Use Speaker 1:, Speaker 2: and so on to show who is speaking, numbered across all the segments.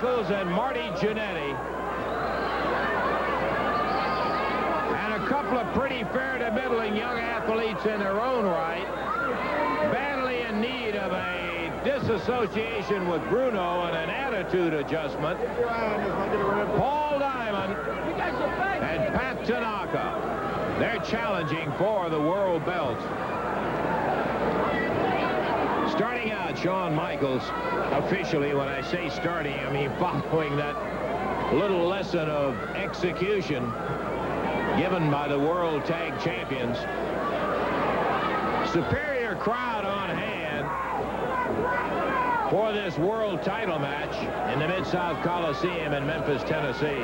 Speaker 1: Michaels and Marty Jannetty. And a couple of pretty fair to middling young athletes in their own right. Badly in need of a disassociation with Bruno and an attitude adjustment. Paul Diamond and Pat Tanaka. They're challenging for the world belt. Starting out, Shawn Michaels, officially, when I say starting, I mean following that little lesson of execution given by the World Tag Champions. Superior crowd on hand for this world title match in the Mid-South Coliseum in Memphis, Tennessee.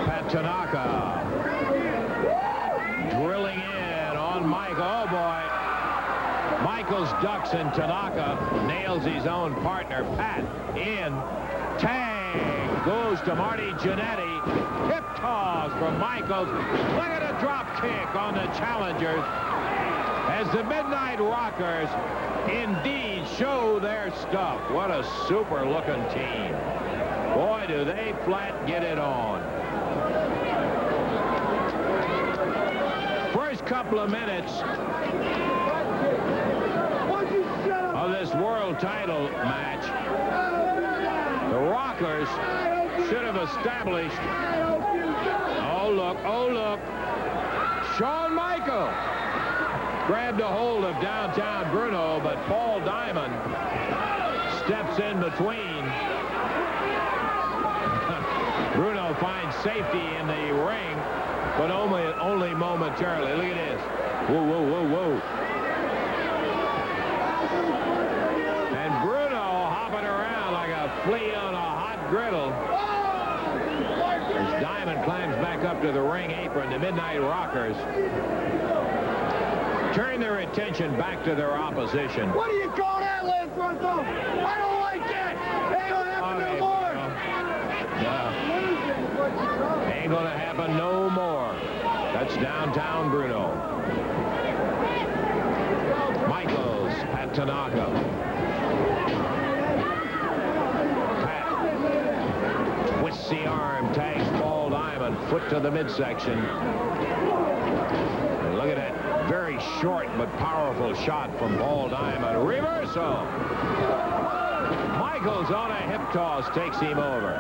Speaker 1: Pat Tanaka drilling in on Michael. Oh, boy. Michaels ducks and Tanaka nails his own partner. Pat in. Tag goes to Marty Jannetty. Hip toss from Michaels. Look at a drop kick on the challengers as the Midnight Rockers indeed show their stuff. What a super looking team. Boy, do they flat get it on. First couple of minutes of this world title match, the Rockers should have established. Oh, look. Oh, look. Shawn Michaels grabbed a hold of downtown Bruno, but Paul Diamond steps in between. Bruno finds safety in the ring, but only momentarily. Look at this. Whoa, whoa, whoa, whoa. And Bruno hopping around like a flea on a hot griddle. As Diamond climbs back up to the ring apron, the Midnight Rockers turn their attention back to their opposition.
Speaker 2: What do you call that, Lance Russell? I don't like that. Ain't gonna happen no more.
Speaker 1: Ain't gonna happen no more. That's downtown Bruno. Michaels, Pat Tanaka. Pat twists the arm, tags Paul Diamond, foot to the midsection. And look at that very short but powerful shot from Paul Diamond. Reversal. Michaels on a hip toss takes him over.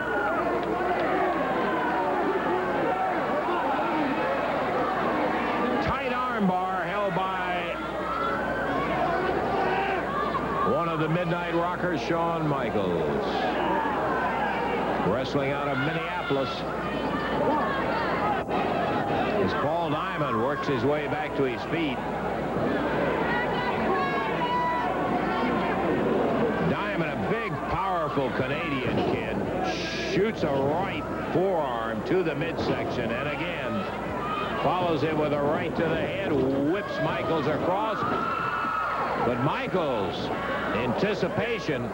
Speaker 1: Tight arm bar held by one of the Midnight Rockers, Shawn Michaels. Wrestling out of Minneapolis. As Paul Diamond works his way back to his feet. Diamond, a big, powerful Canadian kid, shoots a right forearm to the midsection, and again follows it with a right to the head, whips Michaels across. But Michaels, anticipation,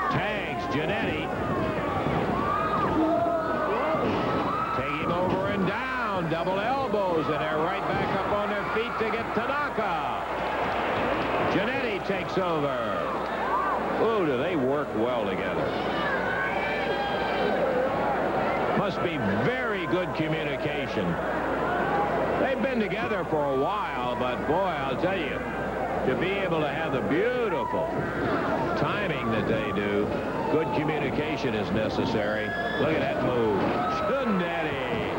Speaker 1: tags Jannetty. Take him over and down, double elbows, and they're right back up on their feet to get Tanaka. Jannetty takes over. Oh, do they work well together. Must be very good communication. They've been together for a while, but boy, I'll tell you, to be able to have the beautiful timing that they do, good communication is necessary. Look at that move. Jannetty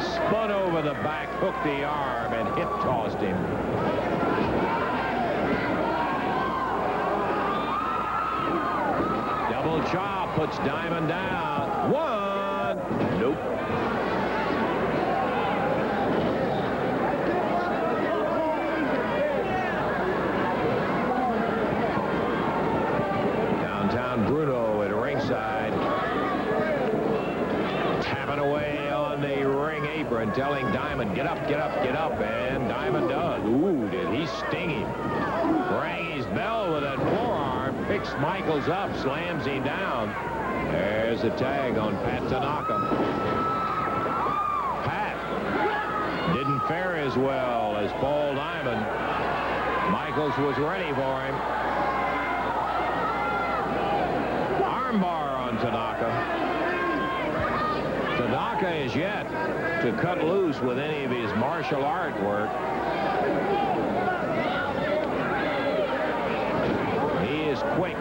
Speaker 1: spun over the back, hooked the arm, and hip tossed him. Double chop puts Diamond down. One. Nope. Downtown Bruno at ringside. Tapping away on the ring apron, telling Diamond, get up, get up, get up. And Diamond does. Ooh, did he sting him. Rang his bell with that forearm. Picks Michaels up, slams him down. There's a tag on Pat Tanaka. Pat didn't fare as well as Paul Diamond. Michaels Michaels was ready for him. Armbar on Tanaka. Tanaka is yet to cut loose with any of his martial art work. He is quick.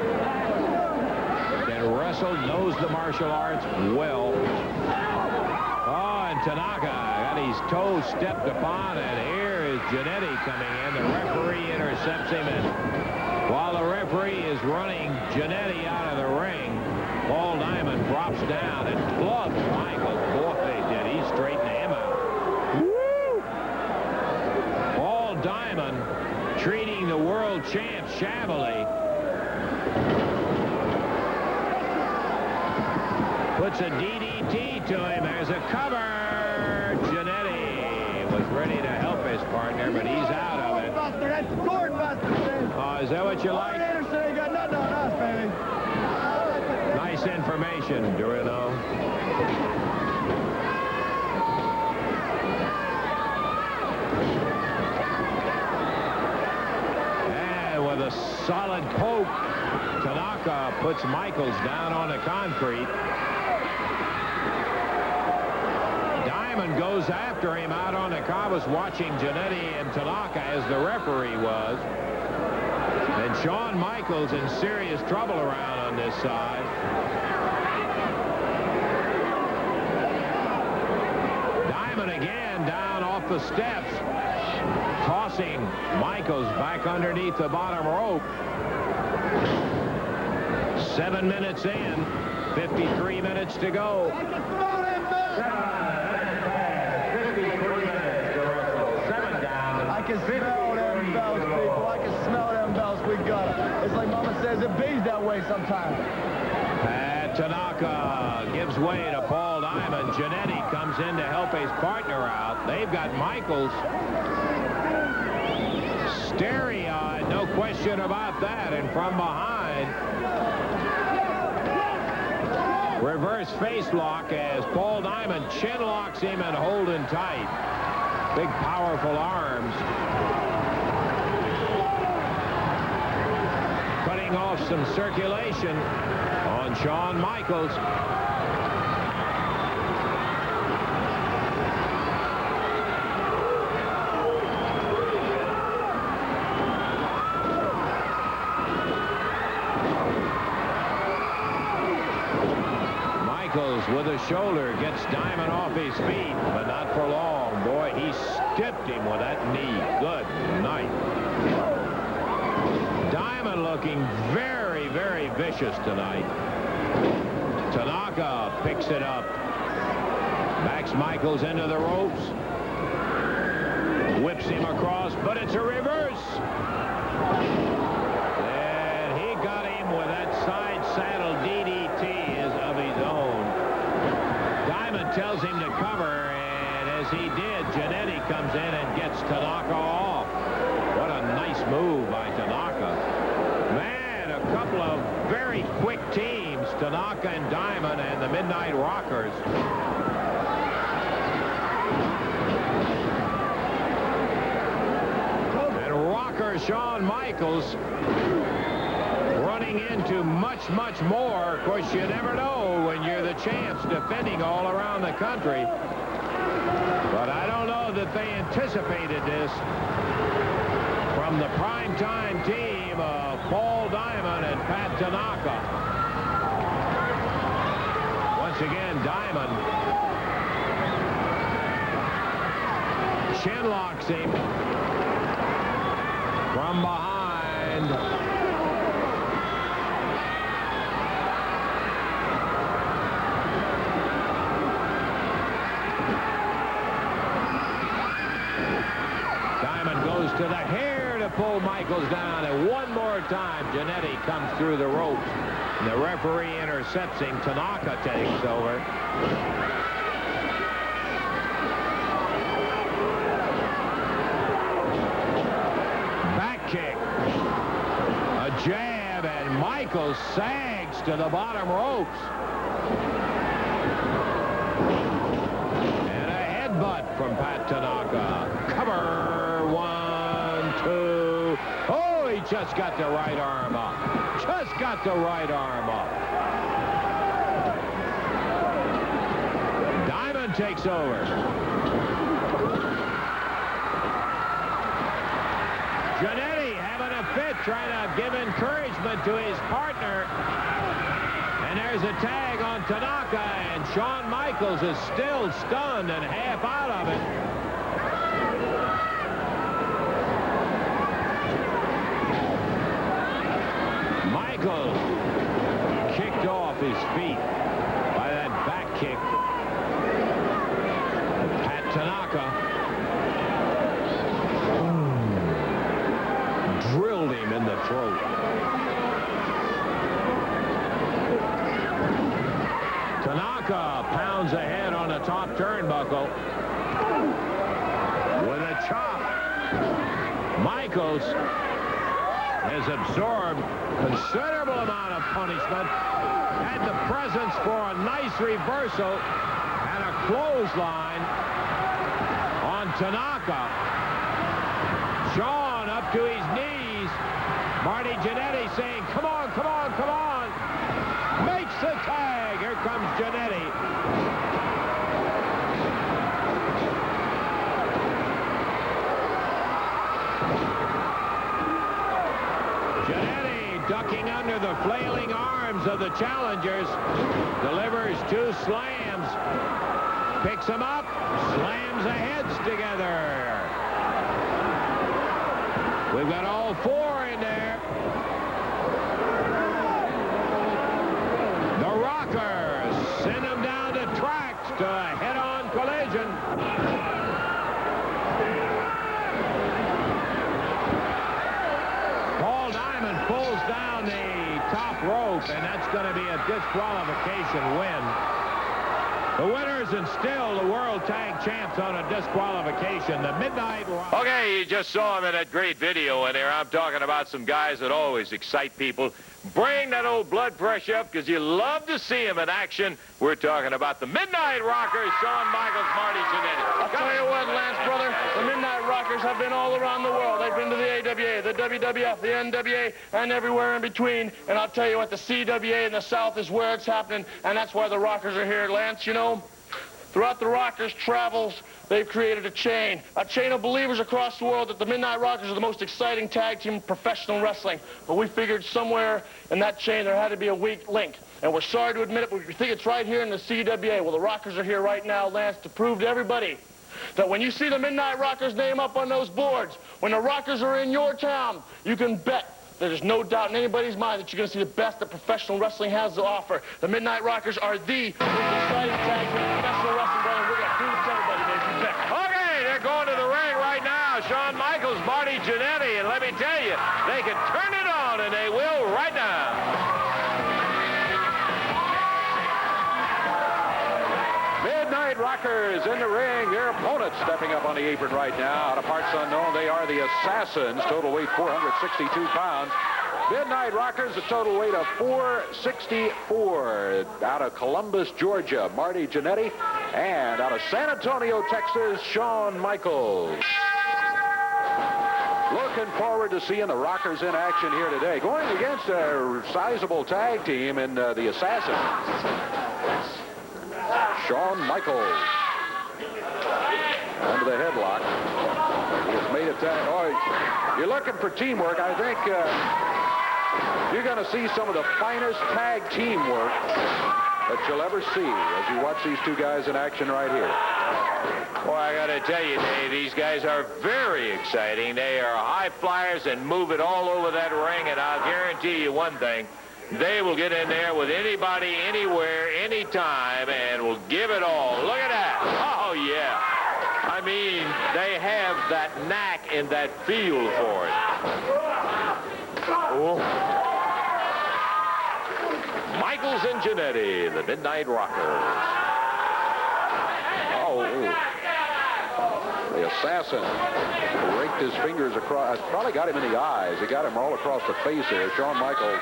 Speaker 1: Can wrestle, knows the martial arts well. Oh, and Tanaka got his toes stepped upon, and here is Jannetty coming in. The referee intercepts him, and while the referee is running Jannetty out of the ring, Paul Diamond drops down and clubs Michaels. Boy, did he straighten him out. Woo! Paul Diamond treating the world champ shabbily. Puts a DDT to him. There's a cover. Jannetty was ready to help his partner, but he's out of it.
Speaker 2: That's the cord buster, baby.
Speaker 1: Oh, is that what you like?
Speaker 2: Anderson ain't got nothing on us, baby.
Speaker 1: Nice information, Dorino. And with a solid poke, Tanaka puts Michaels down on the concrete. Diamond goes after him out on the car. I was watching Jannetty and Tanaka as the referee was. And Shawn Michaels in serious trouble around on this side. Diamond again down off the steps, tossing Michaels back underneath the bottom rope. 7 minutes in, 53 minutes to go.
Speaker 2: I can smell them bells, people. I can smell them bells. We got it. It's like Mama says, it bees that way sometimes.
Speaker 1: And Tanaka gives way to Paul Diamond. Jannetty comes in to help his partner out. They've got Michaels stereo-eyed, no question about that. And from behind, reverse face lock as Paul Diamond chin locks him and holding tight. Big, powerful arms. Cutting off some circulation on Shawn Michaels. Michaels with a shoulder gets Diamond off his feet, but not for long. Boy, he stiffed him with that knee. Good night. Diamond looking very, very vicious tonight. Tanaka picks it up. Backs Michaels into the ropes. Whips him across, but it's a reverse. And he got him with that side saddle DDT of his own. Diamond tells him to cover, and as he did, Jannetty comes in and gets Tanaka off. What a nice move by Tanaka. Man, a couple of very quick teams, Tanaka and Diamond and the Midnight Rockers. And Rocker Shawn Michaels running into much, much more. Of course, you never know when you're the champs defending all around the country. But I don't know that they anticipated this from the primetime team of Paul Diamond and Pat Tanaka. Once again, Diamond chin locks him from behind. To the hair to pull Michaels down, and one more time Jannetty comes through the ropes, and the referee intercepts him. Tanaka takes over. Back kick, a jab, and Michaels sags to the bottom ropes. And a headbutt from Pat Tanaka. Cover. 1, 2. Oh! just got the right arm up. Just got the right arm up. Diamond takes over. Jannetty having a fit, trying to give encouragement to his partner. And there's a tag on Tanaka, and Shawn Michaels is still stunned and half out of it. Michaels kicked off his feet by that back kick. Pat Tanaka drilled him in the throat. Tanaka pounds ahead on the top turnbuckle with a chop. Michaels has absorbed considerable amount of punishment, had the presence for a nice reversal and a clothesline on Tanaka. Shawn up to his knees. Marty Jannetty saying, come on, come on, come on. Makes the tag. Here comes Jannetty. Jannetty ducking under the flailing arms of the challengers. Delivers 2 slams. Picks them up. Slams the heads together. We've got all 4 in there. The Rockers send them down the tracks to a head-on collision. Paul Diamond pulls down the top rope, and that's going to be a disqualification win. The winners and still the World Tag Champs on a disqualification. The Midnight Rockers.
Speaker 3: Okay, you just saw him in that great video in there. I'm talking about some guys that always excite people. Bring that old blood pressure up because you love to see him in action. We're talking about the Midnight Rockers, Shawn Michaels, Marty Jannetty.
Speaker 4: I'll tell you what, Lance, brother, the Midnight Rockers have been all around the world. They've been to the AWA, the WWF, the NWA, and everywhere in between. And I'll tell you what, the CWA in the South is where it's happening, and that's why the Rockers are here. Lance, you know, throughout the Rockers' travels, they've created a chain of believers across the world that the Midnight Rockers are the most exciting tag team in professional wrestling. But we figured somewhere in that chain there had to be a weak link. And we're sorry to admit it, but we think it's right here in the CWA. Well, the Rockers are here right now, Lance, to prove to everybody that when you see the Midnight Rockers name up on those boards, when the Rockers are in your town, you can bet there's no doubt in anybody's mind that you're going to see the best that professional wrestling has to offer. The Midnight Rockers are the most exciting tag team in professional wrestling, brother. We're going to prove it to everybody, baby. You bet.
Speaker 3: Okay, they're going to the ring right now. Shawn Michaels, Marty Jannetty, and let me tell you, they can turn it on, and they will right now. Midnight Rockers in the ring. Their opponents stepping up on the apron right now. Out of parts unknown, they are the Assassins. Total weight 462 pounds. Midnight Rockers, a total weight of 464. Out of Columbus, Georgia, Marty Jannetty. And out of San Antonio, Texas, Shawn Michaels. Looking forward to seeing the Rockers in action here today. Going against a sizable tag team in the Assassins. Shawn Michaels under the headlock. He has made a tag. Oh, you're looking for teamwork. I think you're going to see some of the finest tag teamwork that you'll ever see as you watch these 2 guys in action right here.
Speaker 1: Boy, I got to tell you, Dave, these guys are very exciting. They are high flyers and move it all over that ring, and I'll guarantee you one thing. They will get in there with anybody, anywhere, anytime, and will give it all. Look at that. Oh, yeah. I mean, they have that knack and that feel for it. Oh. Michaels and Jannetty, the Midnight Rockers.
Speaker 3: Oh, the Assassin raked his fingers across. Probably got him in the eyes. He got him all across the face here. Shawn Michaels.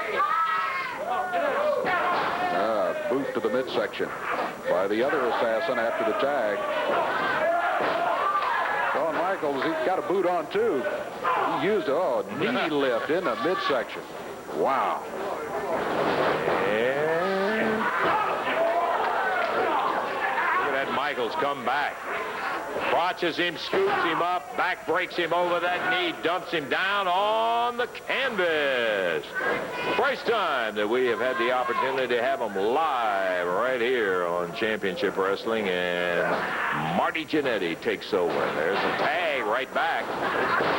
Speaker 3: Boot to the midsection by the other Assassin after the tag. Shawn Michaels, he got a boot on, too. He used, knee lift in the midsection. Wow.
Speaker 1: And look at that Michaels come back. Watches him, scoops him up, back breaks him over that knee, dumps him down on the canvas. First time that we have had the opportunity to have him live right here on Championship Wrestling, and Marty Jannetty takes over. There's a tag right back.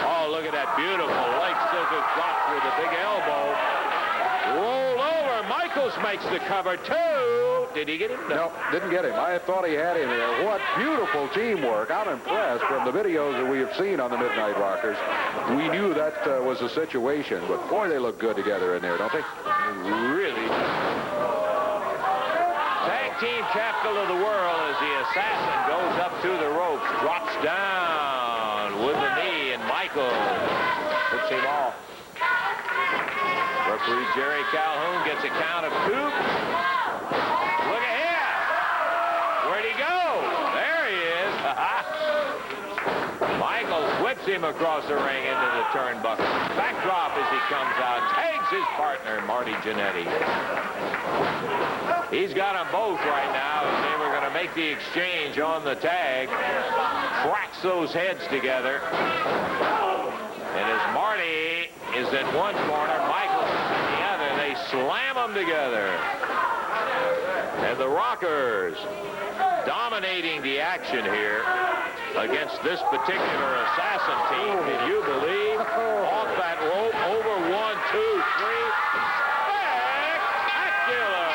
Speaker 1: Oh, look at that beautiful leg scissors drop with a big elbow. Roll over. Michaels makes the cover, too. Did he get him?
Speaker 3: No, didn't get him. I thought he had him there. What beautiful teamwork. I'm impressed from the videos that we have seen on the Midnight Rockers. We knew that was the situation, but boy, they look good together in there, don't they?
Speaker 1: Really. Tag team capital of the world as the assassin goes up to the ropes, drops down with the knee, and Michael puts him off. Referee Jerry Calhoun gets a count of 2. Look at him. Where'd he go? There he is. Michael whips him across the ring into the turnbuckle. Backdrop as he comes out. Tags his partner, Marty Jannetty. He's got them both right now as they were going to make the exchange on the tag. Cracks those heads together. And as Marty is in one corner, Michael is in the other. They slam them together. And the Rockers dominating the action here against this particular assassin team. Can you believe? Off that rope, over 1, 2, 3. Spectacular!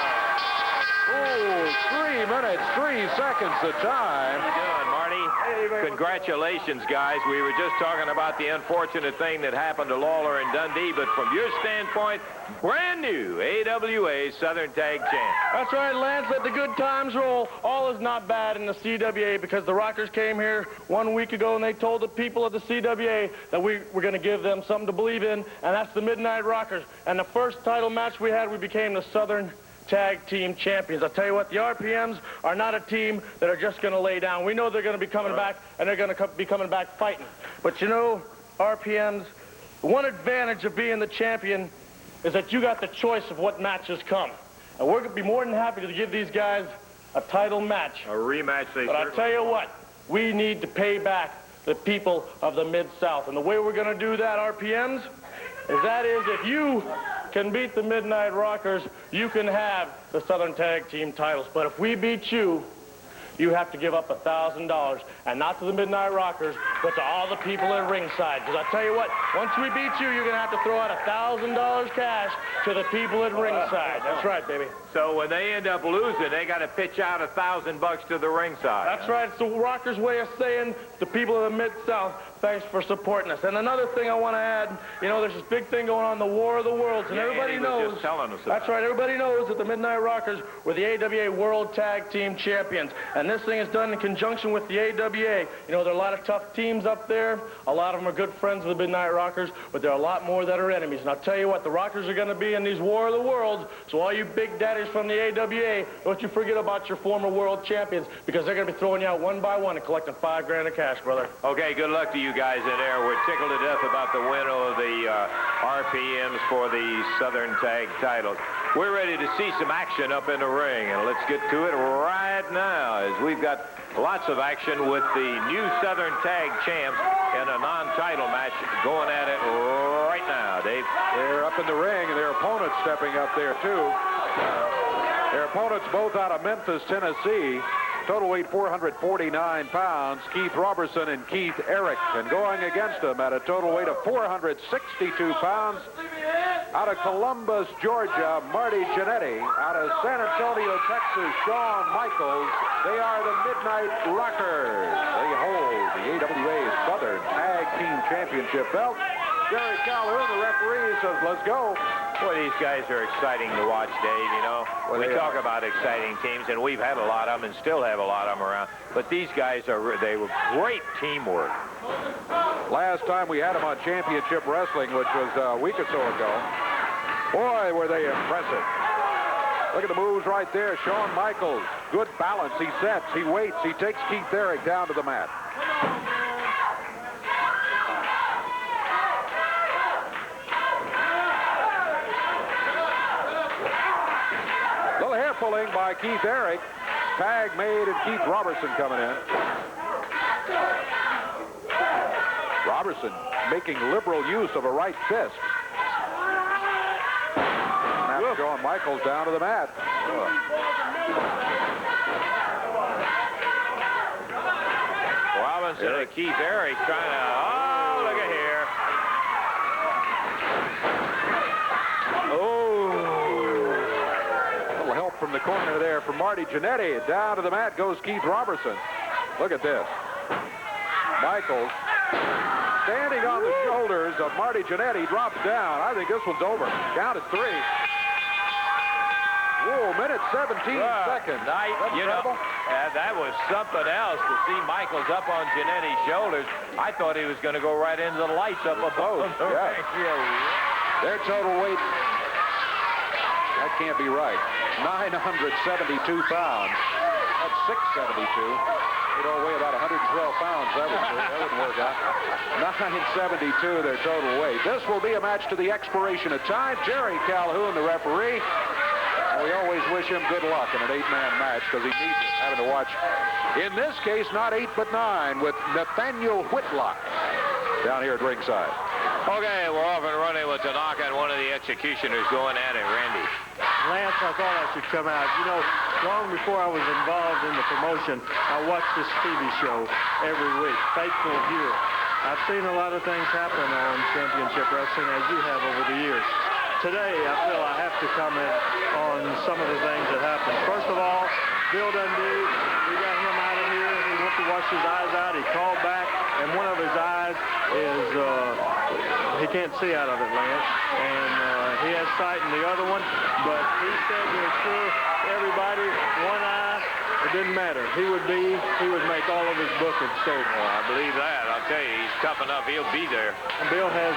Speaker 3: 3 minutes, 3 seconds the time.
Speaker 1: How you doing, Marty? Congratulations, guys. We were just talking about the unfortunate thing that happened to Lawler and Dundee, but from your standpoint, brand new AWA Southern Tag Champ.
Speaker 4: That's right, Lance. Let the good times roll. All is not bad in the CWA because the Rockers came here 1 week ago and they told the people of the CWA that we were going to give them something to believe in, and that's the Midnight Rockers. And the first title match we had, we became the Southern Tag Team Champions. I'll tell you what, the RPMs are not a team that are just going to lay down. We know they're going to be coming back, and they're going to be coming back fighting. But you know, RPMs, one advantage of being the champion is that you got the choice of what matches come. And we're going to be more than happy to give these guys a title match.
Speaker 1: A rematch,
Speaker 4: But I'll tell you what, we need to pay back the people of the Mid-South. And the way we're going to do that, RPMs, is if you can beat the Midnight Rockers, you can have the Southern Tag Team titles. But if we beat you, you have to give up $1,000, and not to the Midnight Rockers, but to all the people at ringside. Because I tell you what, once we beat you, you're going to have to throw out $1,000 cash to the people at ringside. That's right, baby.
Speaker 1: So when they end up losing, they got to pitch out $1,000 to the ringside.
Speaker 4: That's right. It's the Rockers' way of saying to people of the Mid-South, thanks for supporting us. And another thing I want to add, you know, there's this big thing going on, the War of the Worlds, and everybody knows.
Speaker 1: Just telling us
Speaker 4: that's right. Everybody knows that the Midnight Rockers were the AWA World Tag Team Champions, and this thing is done in conjunction with the AWA. You know, there are a lot of tough teams up there. A lot of them are good friends with the Midnight Rockers, but there are a lot more that are enemies. And I'll tell you what, the Rockers are going to be in these War of the Worlds. So all you big daddies from the AWA, don't you forget about your former world champions, because they're going to be throwing you out one by one and collecting $5 grand in cash, brother.
Speaker 1: Okay, good luck to you guys in there. We're tickled to death about the win of the RPMs for the Southern Tag titles. We're ready to see some action up in the ring, and let's get to it right now as we've got lots of action with the new Southern Tag champs in a non-title match going at it right now, Dave.
Speaker 3: They're up in the ring, and their opponents stepping up there, too. Their opponents both out of Memphis, Tennessee. Total weight 449 pounds, Keith Robertson and Keith Eric. And going against them at a total weight of 462 pounds, out of Columbus, Georgia, Marty Jannetty. Out of San Antonio, Texas, Shawn Michaels. They are the Midnight Rockers. They hold the AWA Southern Tag Team Championship belt. Jerry Calhoun, the referee, says, let's go.
Speaker 1: Boy, these guys are exciting to watch, Dave, you know. We talk about exciting teams, and we've had a lot of them and still have a lot of them around. But these guys, they were great teamwork.
Speaker 3: Last time we had them on Championship Wrestling, which was a week or so ago, boy, were they impressive. Look at the moves right there. Shawn Michaels, good balance. He sets, he waits, he takes Keith Eric down to the mat. Shuffling by Keith Eric. Tag made and Keith Robertson coming in. Robertson making liberal use of a right fist. Now Shawn Michaels down to the mat.
Speaker 1: Robinson and Keith Eric trying to, oh, look at here. Oh.
Speaker 3: A little help from the corner there from Marty Jannetty. Down to the mat goes Keith Robertson. Look at this. Michaels standing on the shoulders of Marty Jannetty, drops down. I think this one's over. Count at 3. Whoa, minute 17 seconds.
Speaker 1: You know, that was something else to see Michaels up on Jannetty's shoulders. I thought he was going to go right into the lights up above.
Speaker 3: Their total weight, that can't be right. 972 pounds. That's 672. They'd all weigh about 112 pounds. That wouldn't work out. 972, their total weight. This will be a match to the expiration of time. Jerry Calhoun, the referee. We always wish him good luck in an 8-man match because he needs it, having to watch, in this case, not 8 but 9, with Nathaniel Whitlock down here at ringside.
Speaker 1: Okay, we're off and running with Tanaka and one of the executioners going at it, Randy.
Speaker 5: Lance, I thought I should come out. You know, long before I was involved in the promotion, I watched this TV show every week, Faithful Hero. I've seen a lot of things happen on championship wrestling, as you have over the years. Today, I feel I have to comment on some of the things that happened. First of all, Bill Dundee, we got him out of here. He went to wash his eyes out. He called back, and one of his eyes is, he can't see out of it, Lance. And he has sight in the other one, but he said to assure everybody, one eye, it didn't matter. He would make all of his bookings sold.
Speaker 1: Well, I believe that. I'll tell you, he's tough enough. He'll be there.
Speaker 5: And Bill has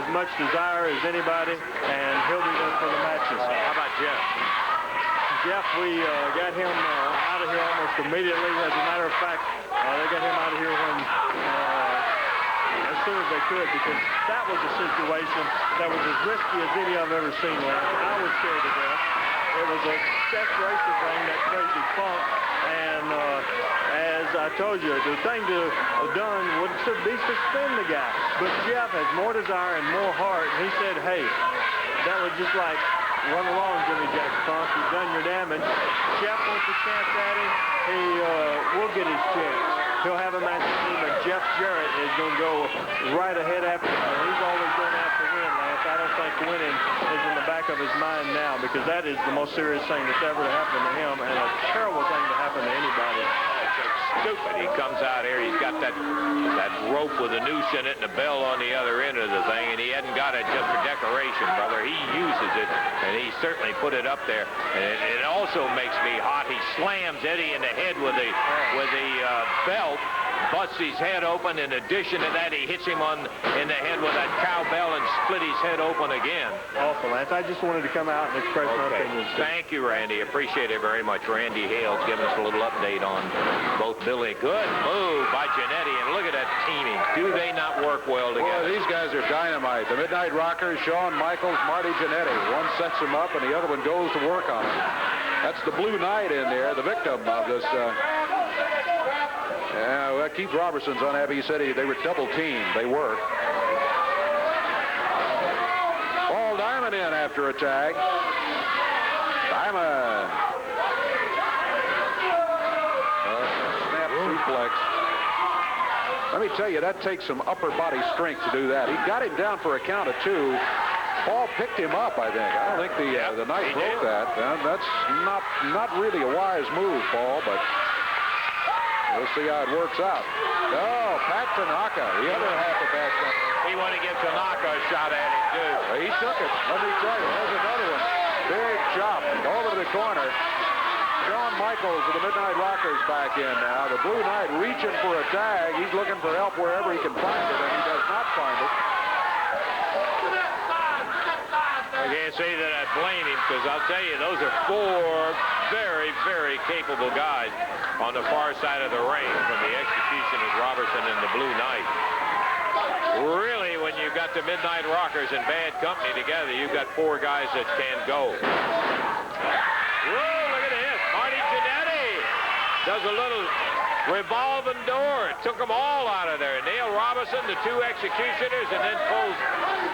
Speaker 5: as much desire as anybody, and he'll be there for the matches.
Speaker 1: How about Jeff?
Speaker 5: Jeff, we got him out of here almost immediately. As a matter of fact, they got him out of here when as soon as they could, because that was a situation that was as risky as any I've ever seen, Lance. I was scared to death. It was a desperation thing, that crazy funk. And as I told you, the thing to have done would be suspend the guy. But Jeff has more desire and more heart. And he said, hey, that was just like, run along, Jimmy Jack Funk. You've done your damage. Jeff wants a chance at him. He will get his chance. He'll have a match with him, but Jeff Jarrett is going to go right ahead after him. He's always going after win, Lance. I don't think winning is in the back of his mind now, because that is the most serious thing that's ever happened to him, and a terrible thing to happen to anybody.
Speaker 1: Stupid. He comes out here. He's got that rope with a noose in it and a bell on the other end of the thing, and he hadn't got it just for decoration, brother. He uses it, and he certainly put it up there. And it also makes me hot. He slams Eddie in the head with the belt, busts his head open. In addition to that, he hits him in the head with that cowbell and split his head open again.
Speaker 5: Awful, Lance. I just wanted to come out and express my opinion.
Speaker 1: Thank you, Randy. Appreciate it very much. Randy Hale's giving us a little update on both Billy. Good move by Jannetty, and look at that teaming. Do they not work well together?
Speaker 3: Boy, these guys are dynamite. The Midnight Rockers, Shawn Michaels, Marty Jannetty. One sets him up, and the other one goes to work on him. That's the Blue Knight in there, the victim of this. Well, Keith Robertson's unhappy. He said they were double teamed. They were. Paul Diamond in after a tag. Diamond. Snap suplex. Let me tell you, that takes some upper body strength to do that. He got him down for a count of 2. Paul picked him up, I think. I don't think the Knight broke that. That's not really a wise move, Paul, but we'll see how it works out. Oh, Pat Tanaka, the other half of that.
Speaker 1: He wanted to give Tanaka a shot at him, too.
Speaker 3: He took it. Let me tell you, there's another one. Big chop over to the corner. Shawn Michaels of the Midnight Rockers back in now. The Blue Knight reaching for a tag. He's looking for help wherever he can find it, and he does not find it.
Speaker 1: I can't say that I blame him, because I'll tell you, those are 4 very, very capable guys on the far side of the ring from the executioners, Robertson and the Blue Knight. Really, when you've got the Midnight Rockers and bad company together, you've got 4 guys that can go. Whoa, does a little revolving door. It took them all out of there. Neil Robinson, the 2 executioners, and then pulls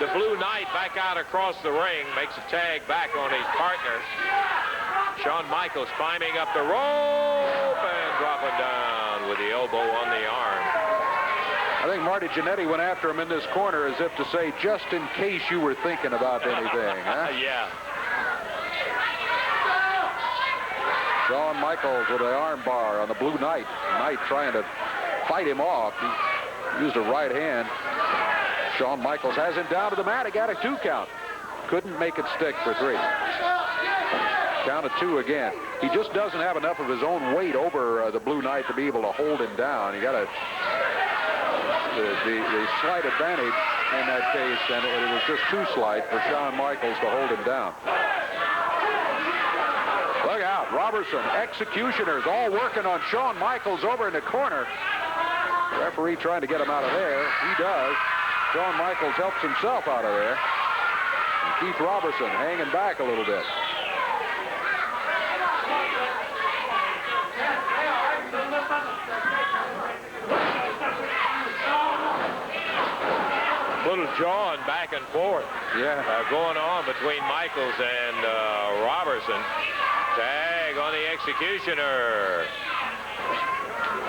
Speaker 1: the Blue Knight back out across the ring, makes a tag back on his partner. Shawn Michaels climbing up the rope and dropping down with the elbow on the arm.
Speaker 3: I think Marty Jannetty went after him in this corner as if to say, just in case you were thinking about anything, huh?
Speaker 1: Yeah.
Speaker 3: Shawn Michaels with the arm bar on the Blue Knight. Knight trying to fight him off. He used a right hand. Shawn Michaels has him down to the mat. He got a 2 count. Couldn't make it stick for 3. Count of 2 again. He just doesn't have enough of his own weight over the Blue Knight to be able to hold him down. He got the slight advantage in that case, and it was just too slight for Shawn Michaels to hold him down. Look out, Robertson, executioners all working on Shawn Michaels over in the corner. Referee trying to get him out of there. He does. Shawn Michaels helps himself out of there. And Keith Robertson hanging back a little bit.
Speaker 1: Little jawing back and forth.
Speaker 3: Yeah.
Speaker 1: Going on between Michaels and Robertson. Tag on the executioner.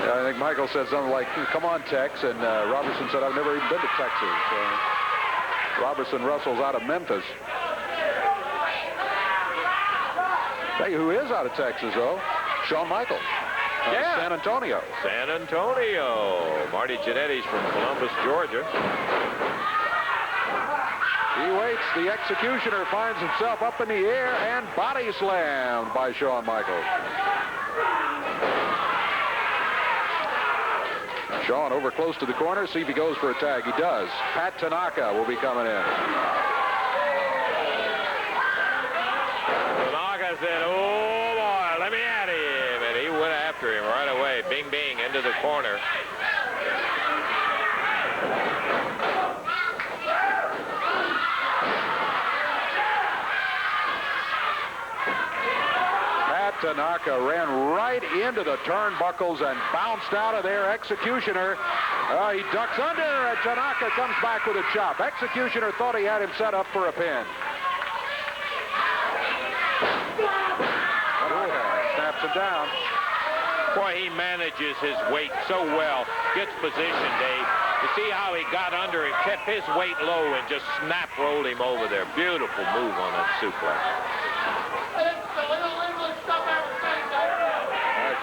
Speaker 3: Yeah, I think Michaels said something like, come on, Tex, and Robertson said, I've never even been to Texas. Robertson wrestles out of Memphis. Tell you who is out of Texas, though. Shawn Michaels.
Speaker 1: Yeah.
Speaker 3: San Antonio.
Speaker 1: San Antonio. Marty Jannetty's from Columbus, Georgia.
Speaker 3: He waits. The executioner finds himself up in the air and body slammed by Shawn Michaels. Shawn over close to the corner. See if he goes for a tag. He does. Pat Tanaka will be coming in.
Speaker 1: Tanaka said, oh, boy, let me at him. And he went after him right away. Bing, bing, into the corner.
Speaker 3: Tanaka ran right into the turnbuckles and bounced out of there. Executioner, he ducks under, and Tanaka comes back with a chop. Executioner thought he had him set up for a pin. Snaps him down.
Speaker 1: Boy, he manages his weight so well. Gets position, Dave. You see how he got under and kept his weight low and just snap rolled him over there. Beautiful move on that suplex.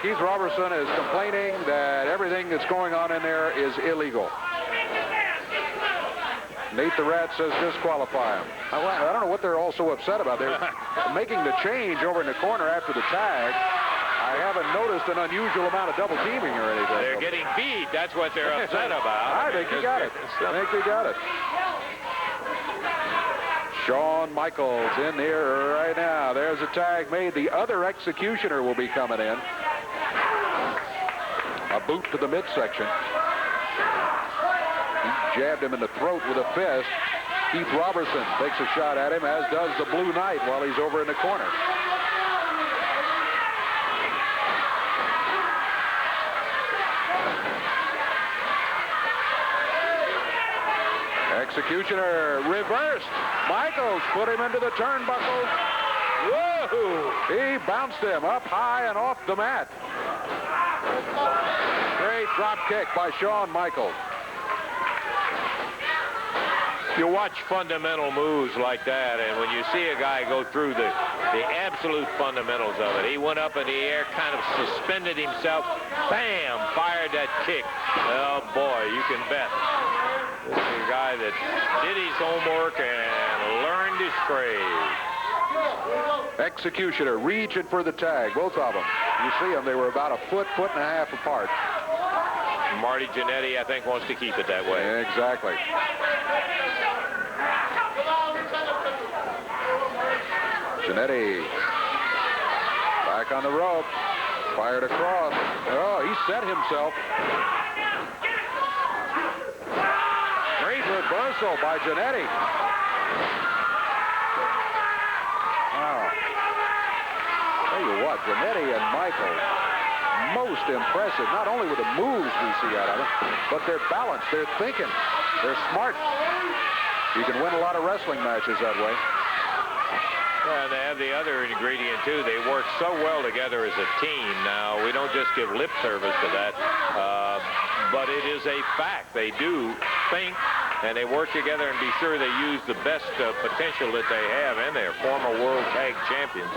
Speaker 3: Keith Robertson is complaining that everything that's going on in there is illegal. Nate the Rat says disqualify him. I don't know what they're all so upset about. They're making the change over in the corner after the tag. I haven't noticed an unusual amount of double teaming or anything.
Speaker 1: They're getting beat. That's what they're upset about.
Speaker 3: I think you got it. I think you got it. Shawn Michaels in here right now. There's a tag made. The other executioner will be coming in. A boot to the midsection. He jabbed him in the throat with a fist. Keith Robertson takes a shot at him, as does the Blue Knight while he's over in the corner. Executioner reversed. Michaels put him into the turnbuckles. Whoa! He bounced him up high and off the mat. Great drop kick by Shawn Michaels.
Speaker 1: You watch fundamental moves like that, and when you see a guy go through the absolute fundamentals of it, he went up in the air, kind of suspended himself, bam, fired that kick. Oh, boy, you can bet. This is a guy that did his homework and learned his trade.
Speaker 3: Executioner reaching for the tag, both of them. You see them, they were about a foot and a half apart.
Speaker 1: Marty Jannetty, I think, wants to keep it that way.
Speaker 3: Exactly. Jannetty back on the rope, fired across. Oh, he set himself. Great reversal by Jannetty. Wow. Tell you what, Jannetty and Michaels most impressive, not only with the moves we see out of them, but their balance, their thinking. They're smart. You can win a lot of wrestling matches that way.
Speaker 1: And they have the other ingredient, too. They work so well together as a team. Now, we don't just give lip service to that, but it is a fact. They do think, and they work together and be sure they use the best potential that they have in there. Former world tag champions,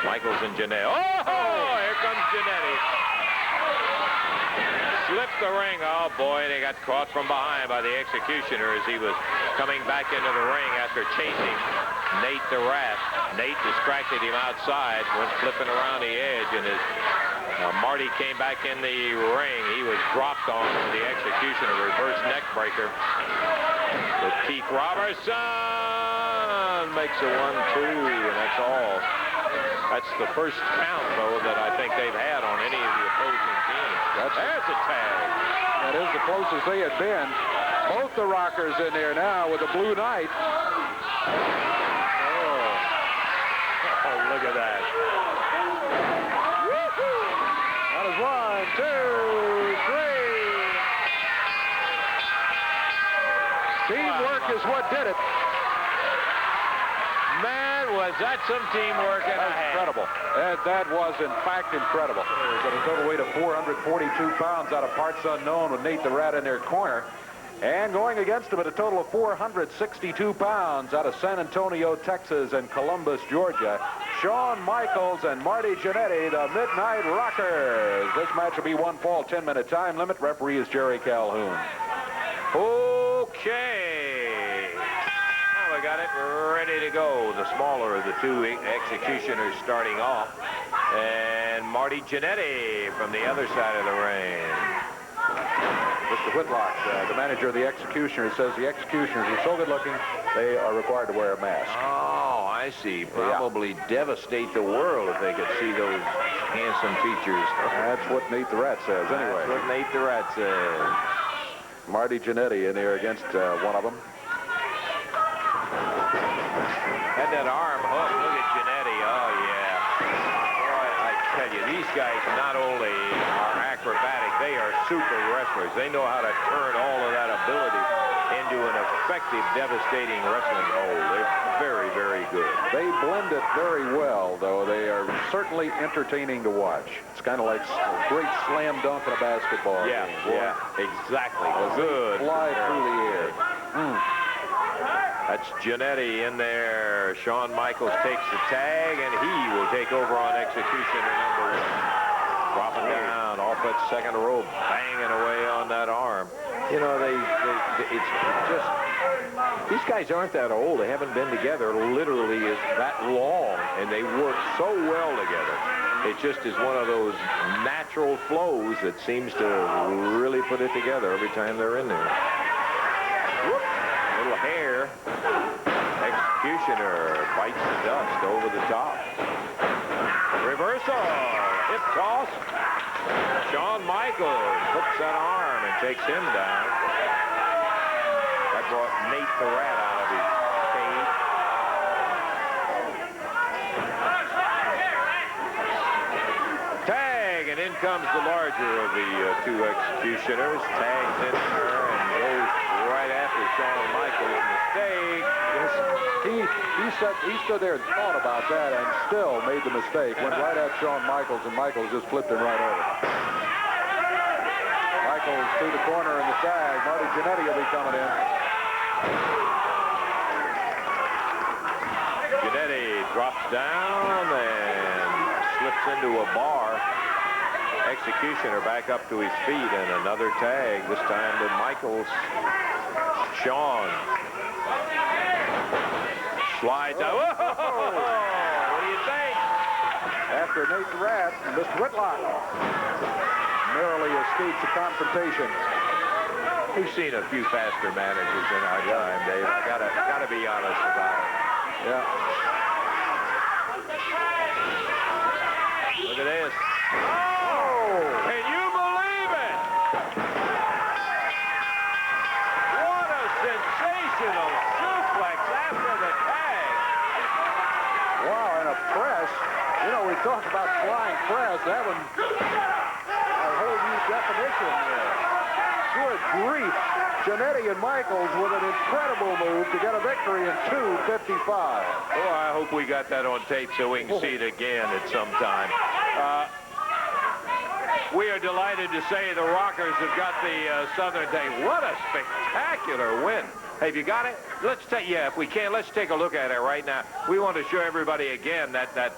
Speaker 1: Michaels and Jannetty. Oh, here comes Jannetty. Slipped the ring. Oh, boy, they got caught from behind by the Executioner as he was coming back into the ring after chasing Nate the Rat. Nate distracted him outside, went flipping around the edge, and as Marty came back in the ring, he was dropped on the Executioner, reverse neck breaker. But Keith Robertson makes a 1-2, and that's all. That's the first count, though, that I think they've had on any of the opposing teams. There's a tag.
Speaker 3: That is the closest they had been. Both the Rockers in there now with the Blue Knight.
Speaker 1: Oh, look at that.
Speaker 3: That is 1, 2, 3. Teamwork is what did it.
Speaker 1: Man, was that some teamwork in a half.
Speaker 3: Incredible. That was, in fact, incredible. Got a total weight of 442 pounds out of parts unknown with Nate the Rat in their corner. And going against him at a total of 462 pounds out of San Antonio, Texas, and Columbus, Georgia, Shawn Michaels and Marty Jannetty, the Midnight Rockers. This match will be 1 fall, 10-minute time limit. Referee is Jerry Calhoun.
Speaker 1: Okay. Now we got it ready to go. The smaller of the two Executioners starting off. And Marty Jannetty from the other side of the ring.
Speaker 3: Mr. Whitlock, the manager of the Executioners, says the Executioners are so good-looking, they are required to wear a mask.
Speaker 1: Oh, I see. Probably devastate the world if they could see those handsome features.
Speaker 3: That's what Nate the Rat says, anyway.
Speaker 1: That's what Nate the Rat says.
Speaker 3: Marty Jannetty in there against one of them.
Speaker 1: Had that arm hook. Look at Jannetty. Oh, yeah. Boy, I tell you, these guys not only are acrobatic, they are super wrestlers. They know how to turn all of that ability into an effective, devastating wrestling hold. They're very, very good.
Speaker 3: They blend it very well, though. They are certainly entertaining to watch. It's kind of like a great slam dunk in a basketball game.
Speaker 1: Yeah, exactly. Good.
Speaker 3: Fly through the air.
Speaker 1: That's Jannetty in there. Shawn Michaels takes the tag, and he will take over on Executioner number 1. Dropping down off that second rope, banging away on that arm. You know, it's just, these guys aren't that old. They haven't been together literally that long, and they work so well together. It just is one of those natural flows that seems to really put it together every time they're in there. Whoop, little hair. Executioner bites the dust over the top. Reversal. Hip toss. Shawn Michaels hooks that arm and takes him down. That brought Nate the Rat out of his cage. Tag, and in comes the larger of the two Executioners. Tags in her and goes right after Shawn Michaels' mistake.
Speaker 3: He stood there and thought about that and still made the mistake. Went right at Shawn Michaels, and Michaels just flipped him right over. Michaels through the corner in the tag. Marty Jannetty will be coming in.
Speaker 1: Jannetty drops down and slips into a bar. Executioner back up to his feet, and another tag, this time to Michaels. Shawn slides out. Whoa! What do you think?
Speaker 3: After Nate the Rat, Mr. Whitlock narrowly escapes the confrontation.
Speaker 1: We've seen a few faster managers in our time, Dave. I gotta be honest about it.
Speaker 3: Yeah.
Speaker 1: Look at this. Oh! Can you believe it? What a sensational suplex after the tag.
Speaker 3: Wow, and a press. You know, we talked about flying press. That one definition there. Good grief. Jannetty and Michaels with an incredible move to get a victory in 2:55.
Speaker 1: Oh, I hope we got that on tape so we can see it again at some time. We are delighted to say the Rockers have got the Southern Tag. What a spectacular win. Hey, have you got it? Let's take, yeah, if we can, let's take a look at it right now. We want to show everybody again that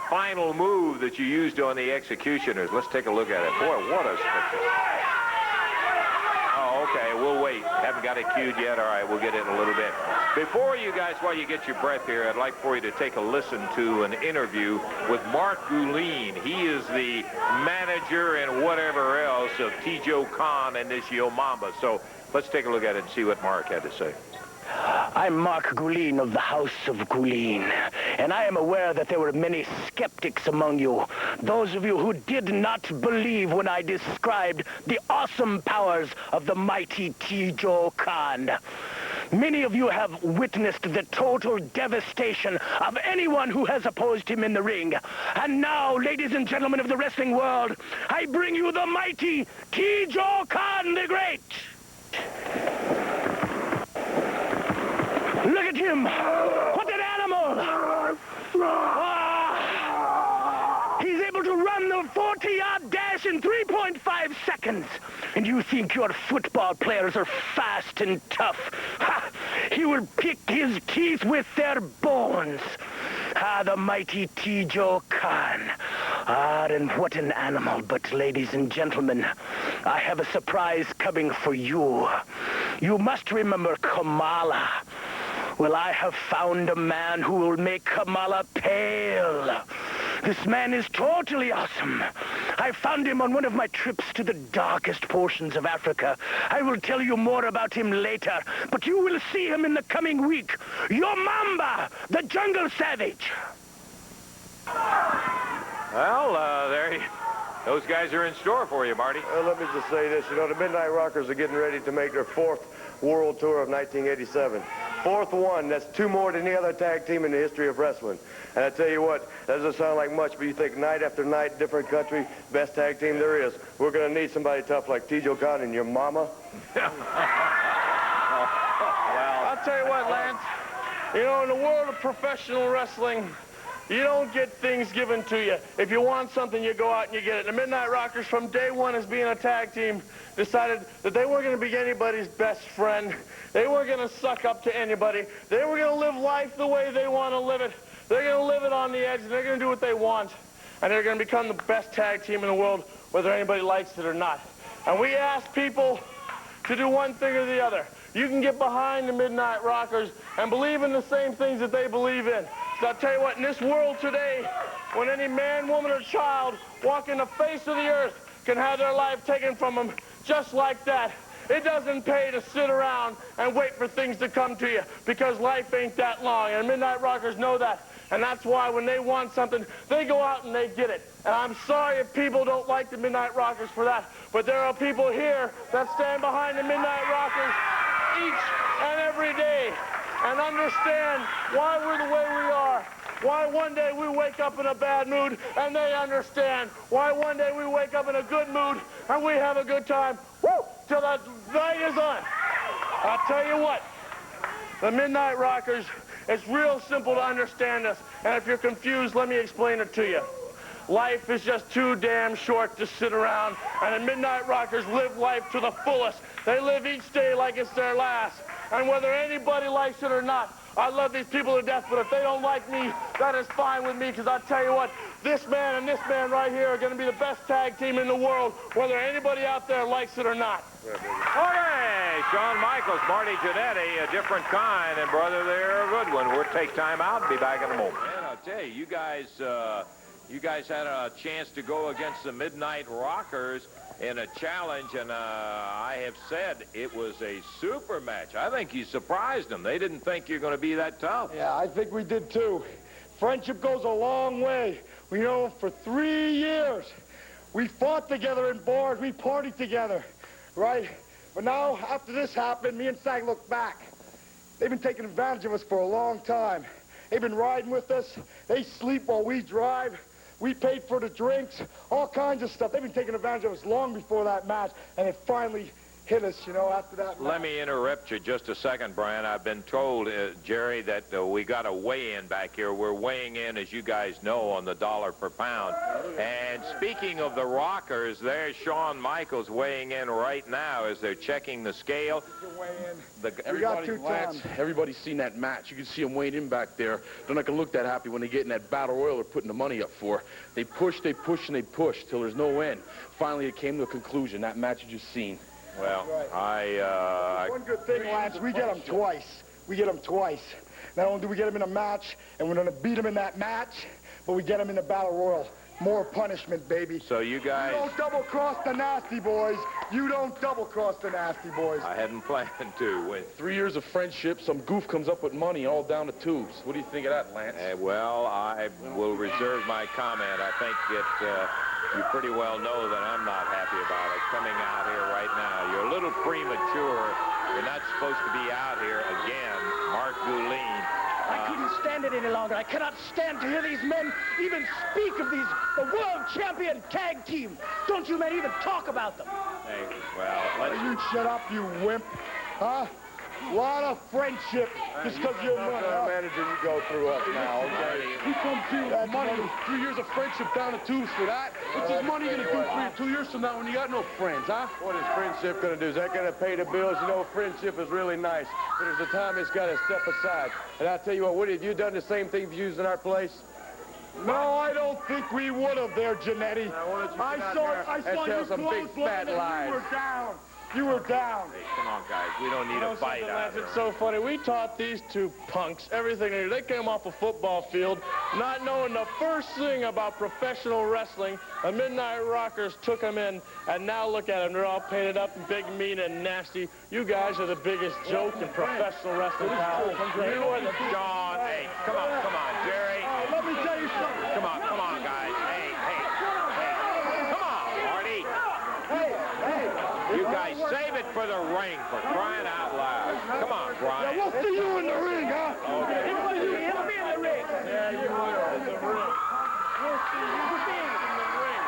Speaker 1: final move that you used on the executioners. Let's take a look at it. Boy, what a spectacular. Oh, okay, we'll wait. Haven't got it cued yet. All right, we'll get it in a little bit. Before you guys, while you get your breath here, I'd like for you to take a listen to an interview with Mark Guline. He is the manager and whatever else of Tijo Khan and this Yo Mamba. So let's take a look at it and see what Mark had to say.
Speaker 6: I'm Mark Guline of the House of Guline, and I am aware that there were many skeptics among you, those of you who did not believe when I described the awesome powers of the mighty Tijo Khan. Many of you have witnessed the total devastation of anyone who has opposed him in the ring. And now, ladies and gentlemen of the wrestling world, I bring you the mighty Tijo Khan the Great. Look at him! What an animal! He's able to run the 40-yard dash in 3.5 seconds. And you think your football players are fast and tough. Ha! He will pick his teeth with their bones. Ah, the mighty Tijo Khan. Ah, and what an animal. But ladies and gentlemen, I have a surprise coming for you. You must remember Kamala. Well, I have found a man who will make Kamala pale. This man is totally awesome. I found him on one of my trips to the darkest portions of Africa. I will tell you more about him later, but you will see him in the coming week. Yo Mamba, the jungle savage.
Speaker 1: Well, those guys are in store for you, Marty.
Speaker 2: Let me just say this. You know, the Midnight Rockers are getting ready to make their 4th World Tour of 1987. 4th one. That's 2 more than any other tag team in the history of wrestling. And I tell you what, that doesn't sound like much, but you think night after night, different country, best tag team there is. We're going to need somebody tough like Tijo Khan and your mama.
Speaker 4: Well, I'll tell you what, Lance. You know, in the world of professional wrestling, you don't get things given to you. If you want something, you go out and you get it. The Midnight Rockers, from day one as being a tag team, decided that they weren't going to be anybody's best friend. They weren't going to suck up to anybody. They were going to live life the way they want to live it. They're going to live it on the edge, and they're going to do what they want. And they're going to become the best tag team in the world, whether anybody likes it or not. And we ask people to do one thing or the other. You can get behind the Midnight Rockers and believe in the same things that they believe in. So I'll tell you what, in this world today, when any man, woman, or child walking the face of the earth can have their life taken from them just like that, it doesn't pay to sit around and wait for things to come to you, because life ain't that long, and Midnight Rockers know that. And that's why when they want something, they go out and they get it. And I'm sorry if people don't like the Midnight Rockers for that, but there are people here that stand behind the Midnight Rockers each and every day and understand why we're the way we are. Why one day we wake up in a bad mood and they understand. Why one day we wake up in a good mood and we have a good time. Woo! Till the night is on. I'll tell you what, the Midnight Rockers, it's real simple to understand this. And if you're confused, let me explain it to you. Life is just too damn short to sit around, and the Midnight Rockers live life to the fullest. They live each day like it's their last. And whether anybody likes it or not, I love these people to death, but if they don't like me, that is fine with me, because I'll tell you what, this man and this man right here are going to be the best tag team in the world, whether anybody out there likes it or not.
Speaker 1: Okay, Shawn Michaels, Marty Jannetty, a different kind, and brother, they're a good one. We'll take time out and be back in a moment. Man, I'll tell you, you guys had a chance to go against the Midnight Rockers in a challenge, and I have said it was a super match. I think you surprised them. They didn't think you're going to be that tough.
Speaker 2: Yeah, I think we did too. Friendship goes a long way. We know for 3 years, we fought together in bars, we partied together, right? But now, after this happened, me and Sag look back. They've been taking advantage of us for a long time. They've been riding with us. They sleep while we drive.
Speaker 7: We paid for the drinks, all kinds of stuff. They've been taking advantage of us long before that match, and it finally hit us, you know, after that match.
Speaker 1: Let me interrupt you just a second, Brian. I've been told, Jerry, that we got a weigh-in back here. We're weighing in, as you guys know, on the $1 per pound. And speaking of the Rockers, there's Shawn Michaels weighing in right now as they're checking the scale.
Speaker 3: Everybody's seen that match. You can see them weighing in back there. They're not going to look that happy when they get in that battle royal they're putting the money up for. They push, and they push till there's no end. Finally, it came to a conclusion, that match you just seen.
Speaker 1: Well,
Speaker 7: One good thing, Lance, we get them twice. We get them twice. Not only do we get them in a match, and we're going to beat them in that match, but we get them in the Battle Royal. More punishment, baby.
Speaker 1: So you guys...
Speaker 7: You don't double-cross the Nasty Boys. You don't double-cross the Nasty Boys.
Speaker 1: I hadn't planned to. When
Speaker 3: 3 years of friendship, some goof comes up with money all down the tubes. What do you think of that, Lance?
Speaker 1: Well, I will reserve my comment. I think that you pretty well know that I'm not happy about it coming out here right now. You're a little premature. You're not supposed to be out here again. Mark Goulin.
Speaker 6: I couldn't stand it any longer. I cannot stand to hear these men even speak of the world champion tag team. Don't you men even talk about them.
Speaker 1: Hey, well,
Speaker 7: You shut up, you wimp. Huh? A lot of friendship just because you're money.
Speaker 2: Manager, you go through us now, okay?
Speaker 3: He comes to you with money. 3 years of friendship down the tubes for that. What's this money going to do for you 2 years from now when you got no friends, huh?
Speaker 2: What is friendship going to do? Is that going to pay the bills? You know, friendship is really nice, but there's a time it's got to step aside. And I tell you what, Woody, have you done the same thing for you in our place?
Speaker 7: No, I don't think we would have there, Janetti. I saw you
Speaker 2: some big fat lies.
Speaker 7: You were down. You were down.
Speaker 1: hey, come on, guys. We don't need a fight out here.
Speaker 4: It's so funny. We taught these two punks everything they do. They came off a football field not knowing the first thing about professional wrestling. The Midnight Rockers took them in, and now look at them. They're all painted up and big, mean, and nasty. You guys are the biggest joke in professional wrestling, pal. You are the...
Speaker 1: John, hey, come on, Jerry.
Speaker 7: Let me tell you something.
Speaker 1: Come on, guys. Hey. Come on, Marty. You guys save it for the ring, for crying out loud. Come on, Brian.
Speaker 7: We'll see you in the ring, huh?
Speaker 1: Okay.
Speaker 6: He'll be in the ring.
Speaker 4: Yeah, you will in the ring. We'll see you in the ring.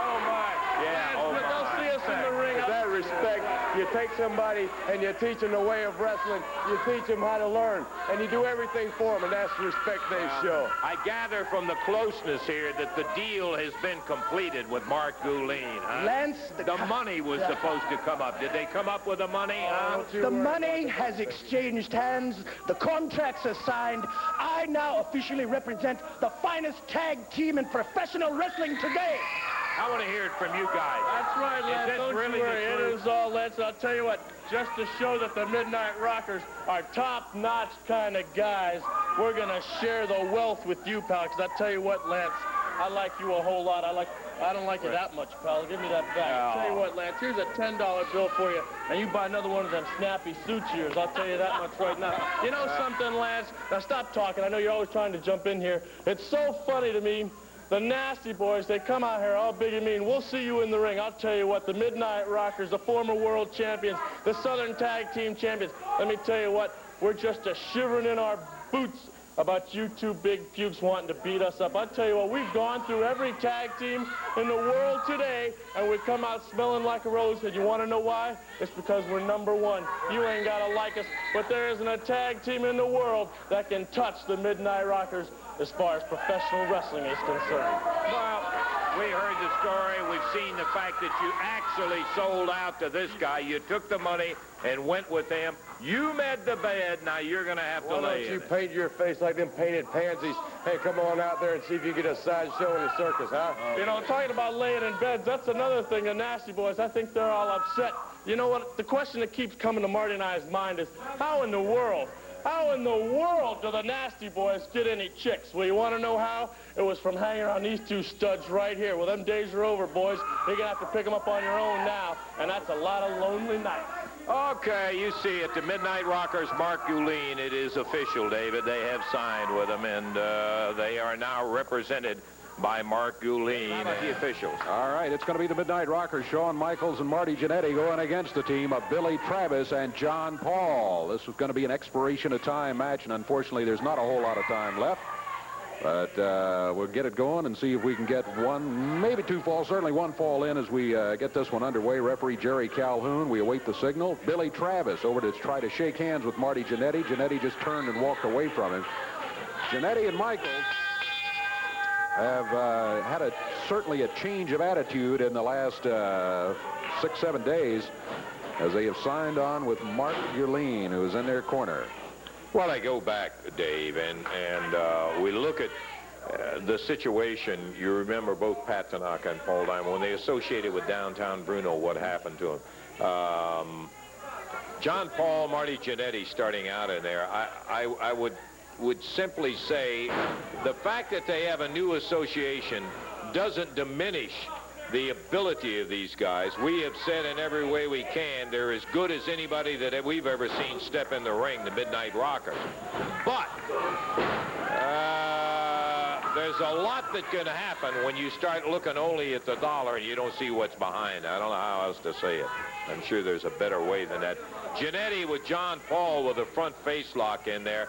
Speaker 4: Oh, my.
Speaker 1: Yeah, oh,
Speaker 4: They'll see us in the ring.
Speaker 2: With that respect, you take somebody and you teach them the way of wrestling. You teach them how to learn, and you do everything for them, and that's the respect they show.
Speaker 1: I gather from the closeness here that the deal has been completed with Mark Goulin, huh?
Speaker 6: Lance,
Speaker 1: the money was supposed to come up. Did they come up with the money, huh?
Speaker 6: the money has exchanged hands. The contracts are signed. I now officially represent the finest tag team in professional wrestling today.
Speaker 1: I want to hear it from you guys.
Speaker 4: That's right, Lance.
Speaker 1: this
Speaker 4: Don't
Speaker 1: really
Speaker 4: you
Speaker 1: the
Speaker 4: worry. It
Speaker 1: truth?
Speaker 4: is all Lance. I'll tell you what, just to show that the Midnight Rockers are top-notch kind of guys, we're going to share the wealth with you, pal, because I tell you what, Lance, I like you a whole lot. I don't like you that much, pal. Give me that back. I'll tell you what, Lance, here's a $10 bill for you, and you buy another one of them snappy suits of yours. I'll tell you that much right now. You know something, Lance? Now, stop talking. I know you're always trying to jump in here. It's so funny to me. The Nasty Boys, they come out here all big and mean. We'll see you in the ring. I'll tell you what, the Midnight Rockers, the former world champions, the Southern Tag Team champions, let me tell you what, we're just shivering in our boots about you two big pukes wanting to beat us up. I'll tell you what, we've gone through every tag team in the world today, and we come out smelling like a rose. And you want to know why? It's because we're number one. You ain't got to like us, but there isn't a tag team in the world that can touch the Midnight Rockers as far as professional wrestling is concerned.
Speaker 1: Well, we heard the story. We've seen the fact that you actually sold out to this guy. You took the money and went with him. You made the bed. Now you're going to have to
Speaker 2: Why
Speaker 1: lay
Speaker 2: don't you
Speaker 1: in it.
Speaker 2: paint your face like them painted pansies? Hey, come on out there and see if you get a sideshow in the circus, huh?
Speaker 4: You know, talking about laying in beds, that's another thing, the Nasty Boys, I think they're all upset. You know what? The question that keeps coming to Marty and I's mind is, how in the world do the Nasty Boys get any chicks? Well, you want to know how? It was from hanging around these two studs right here. Well, them days are over, boys. You're going to have to pick them up on your own now, and that's a lot of lonely nights.
Speaker 1: Okay, you see it. The Midnight Rockers, Mark Goulin, it is official, David. They have signed with him, and they are now represented by Mark Goulin and the officials.
Speaker 8: All right, it's going to be the Midnight Rockers, Shawn Michaels and Marty Jannetty going against the team of Billy Travis and John Paul. This is going to be an expiration of time match, and unfortunately, there's not a whole lot of time left. But we'll get it going and see if we can get one, maybe two falls, certainly one fall in as we get this one underway. Referee Jerry Calhoun, we await the signal. Billy Travis over to try to shake hands with Marty Jannetty. Jannetty just turned and walked away from him. Jannetty and Michaels have had certainly a change of attitude in the last 6-7 days as they have signed on with Mark Uline, who's in their corner.
Speaker 1: Well, I go back, Dave, and we look at the situation. You remember both Pat Tanaka and Paul Diamond, when they associated with downtown Bruno, what happened to them. John Paul, Marty Jannetty starting out in there, I would simply say the fact that they have a new association doesn't diminish the ability of these guys. We have said in every way we can, they're as good as anybody that we've ever seen step in the ring, the Midnight Rockers. But there's a lot that's going to happen when you start looking only at the dollar and you don't see what's behind. I don't know how else to say it. I'm sure there's a better way than that. Jannetty with John Paul with a front face lock in there.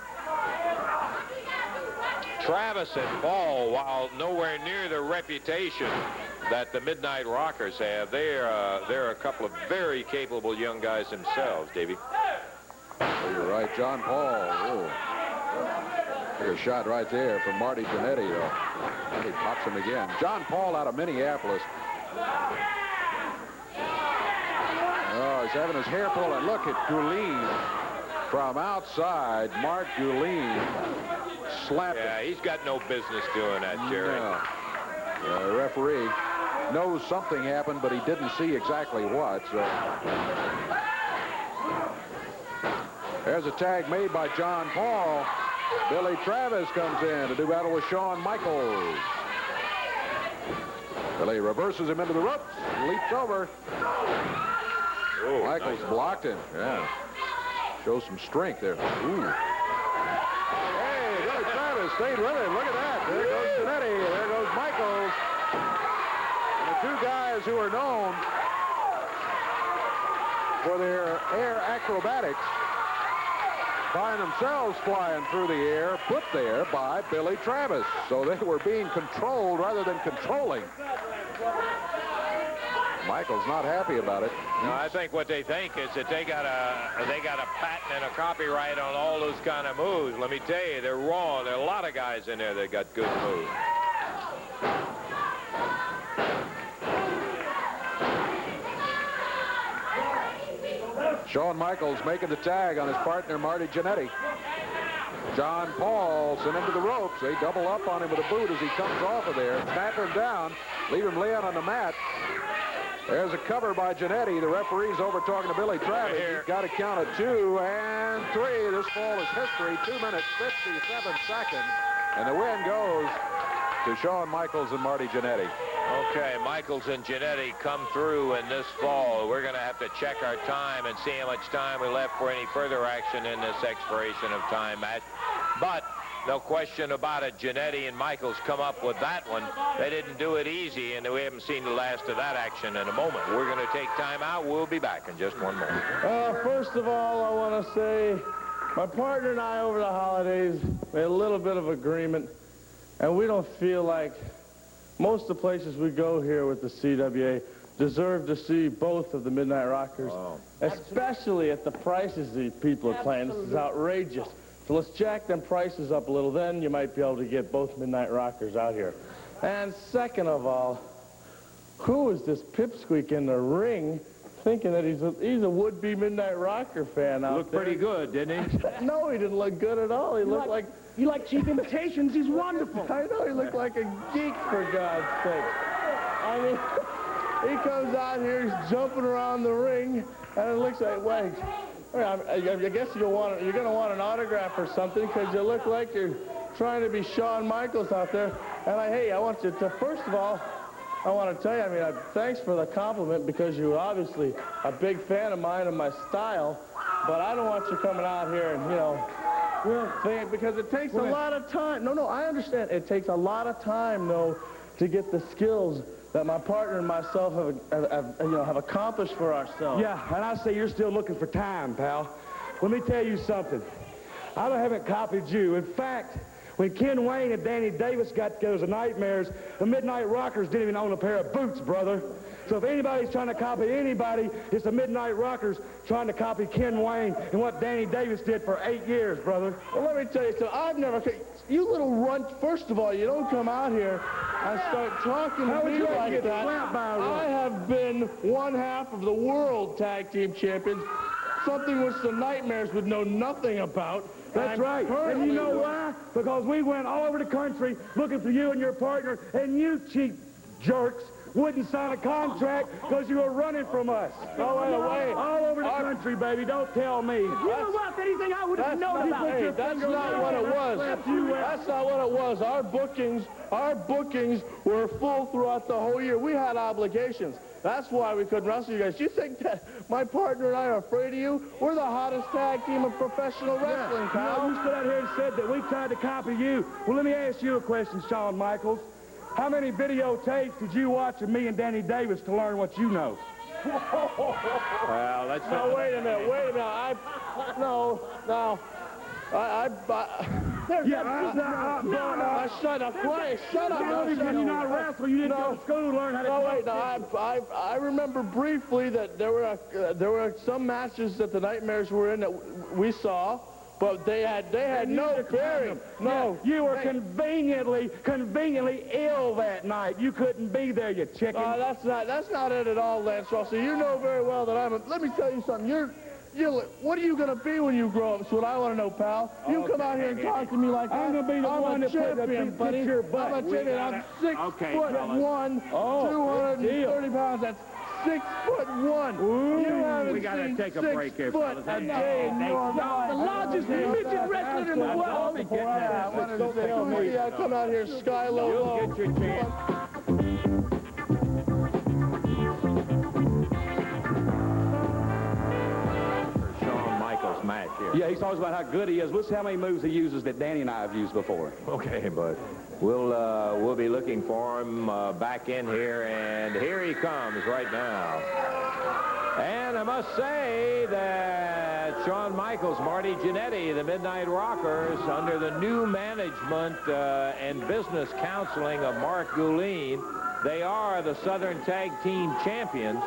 Speaker 1: Travis and Paul, while nowhere near the reputation that the Midnight Rockers have, they're a couple of very capable young guys themselves, Davey.
Speaker 8: Oh, you're right, John Paul. Oh. There's a shot right there from Marty Jannetty, though. And he pops him again. John Paul out of Minneapolis. Oh, he's having his hair pulled. And look at Uline from outside. Mark Uline slapping.
Speaker 1: Yeah, he's got no business doing that, Jerry.
Speaker 8: No. The referee knows something happened, but he didn't see exactly what. So there's a tag made by John Paul. Billy Travis comes in to do battle with Shawn Michaels. Billy reverses him into the ropes, leaps over.
Speaker 1: Oh,
Speaker 8: Michaels blocked him. Yeah. Shows some strength there. Ooh. Hey, Billy Travis stayed with him. Look at that. There goes Jannetty. There goes Michaels. And the two guys who are known for their air acrobatics find themselves flying through the air, put there by Billy Travis. So they were being controlled rather than controlling. Michael's not happy about it.
Speaker 1: No, I think what they think is that they got a patent and a copyright on all those kind of moves. Let me tell you, they're wrong. There are a lot of guys in there that got good moves.
Speaker 8: Shawn Michaels making the tag on his partner, Marty Jannetty. John Paul sent him to the ropes. They double up on him with a boot as he comes off of there. Snap him down. Leave him laying on the mat. There's a cover by Jannetty. The referee's over talking to Billy Travis. He's got a count of 2 and 3. This fall is history. 2 minutes, 57 seconds. And the win goes to Shawn Michaels and Marty Jannetty.
Speaker 1: Okay, Michaels and Jannetty come through in this fall. We're going to have to check our time and see how much time we left for any further action in this expiration of time match. But no question about it, Jannetty and Michaels come up with that one. They didn't do it easy, and we haven't seen the last of that action in a moment. We're going to take time out. We'll be back in just one moment.
Speaker 4: First of all, I want to say my partner and I over the holidays made a little bit of agreement, and we don't feel like most of the places we go here with the CWA deserve to see both of the Midnight Rockers, especially at the prices these people are playing. This is outrageous. So let's jack them prices up a little. Then you might be able to get both Midnight Rockers out here. And second of all, who is this pipsqueak in the ring thinking that he's a would-be Midnight Rocker fan out there?
Speaker 1: Looked pretty good, didn't he?
Speaker 4: No, he didn't look good at all. He looked like...
Speaker 6: You like cheap imitations? He's wonderful.
Speaker 4: I know, he looked like a geek, for God's sake. I mean, he comes out here, he's jumping around the ring, and it looks like, wait, I guess you're going to want an autograph or something, because you look like you're trying to be Shawn Michaels out there. And I want you to, first of all, I want to tell you, thanks for the compliment, because you're obviously a big fan of mine and my style, but I don't want you coming out here and, because it takes a lot of time. No, I understand. It takes a lot of time, though, to get the skills that my partner and myself have accomplished for ourselves.
Speaker 6: Yeah, and I say you're still looking for time, pal. Let me tell you something. I haven't copied you. In fact,
Speaker 9: When Ken Wayne and Danny Davis got together as the Nightmares, the Midnight Rockers didn't even own a pair of boots, brother. So if anybody's trying to copy anybody, it's the Midnight Rockers trying to copy Ken Wayne and what Danny Davis did for 8 years, brother.
Speaker 4: Well, let me tell you something. I've never... You little runt, first of all, you don't come out here and start talking to me like that. I have been one half of the world tag team champions, something which the Nightmares would know nothing about.
Speaker 9: That's right. And you know why? Because we went all over the country looking for you and your partner, and you cheap jerks wouldn't sign a contract because you were running from us.
Speaker 4: Oh, wait.
Speaker 9: All over the country, baby. Don't tell me.
Speaker 6: You know what? Anything I would have known about.
Speaker 4: Hey, that's not what it was. That's not what it was. Our bookings were full throughout the whole year. We had obligations. That's why we couldn't wrestle you guys. You think that my partner and I are afraid of you? We're the hottest tag team of professional wrestling, pal.
Speaker 9: You stood out here and said that we tried to copy you. Well, let me ask you a question, Shawn Michaels. How many videotapes did you watch of me and Danny Davis to learn what you know?
Speaker 1: Well, that's...
Speaker 4: No, wait a minute. Shut up, quiet, shut up.
Speaker 9: Can you not wrestle? You didn't go to school to learn how to...
Speaker 4: No, wait, I remember briefly that there were some matches that the Nightmares were in that we saw, but they had no bearing. No.
Speaker 9: You were conveniently ill that night. You couldn't be there, you chicken.
Speaker 4: That's not it at all, Lance Russell. You know very well that let me tell you something. What are you going to be when you grow up? That's what I want to know, pal. You come out here and talk to me like that.
Speaker 9: I'm going to be the one that
Speaker 4: champion, buddy.
Speaker 9: Your butt.
Speaker 4: I'm a champion. I'm 6'1", 230 pounds. That's 6'1". You haven't
Speaker 1: we got to
Speaker 4: seen
Speaker 1: take a break here, fellas.
Speaker 6: The largest midget wrestler in the world.
Speaker 4: Come out here, sky low.
Speaker 1: You'll get your chance. Match here.
Speaker 9: Yeah, he talks about how good he is. Let's see how many moves he uses that Danny and I have used before.
Speaker 1: Okay, but we'll be looking for him back in here, and here he comes right now. And I must say that Shawn Michaels, Marty Jannetty, the Midnight Rockers, under the new management and business counseling of Mark Guleen, they are the Southern Tag Team Champions.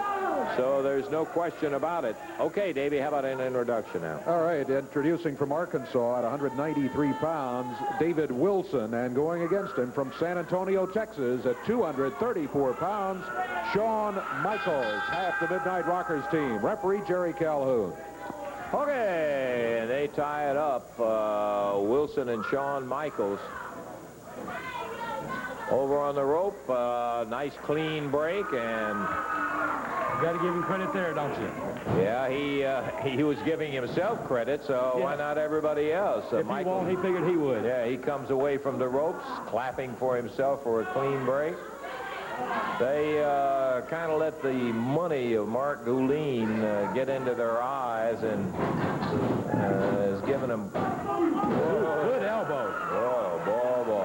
Speaker 1: So there's no question about it. Okay, Davey, how about an introduction now?
Speaker 8: All right, introducing from Arkansas at 193 pounds, David Wilson, and going against him from San Antonio, Texas at 234 pounds, Shawn Michaels, half the Midnight Rockers team. Referee Jerry Calhoun.
Speaker 1: Okay, and they tie it up, Wilson and Shawn Michaels. Over on the rope, nice clean break, and...
Speaker 9: You got to give him credit there, don't you?
Speaker 1: Yeah, he was giving himself credit, so why not everybody else?
Speaker 9: If he won't, he figured he would.
Speaker 1: Yeah, he comes away from the ropes, clapping for himself for a clean break. They kind of let the money of Mark Guleen get into their eyes, and has given them...
Speaker 9: Good elbow.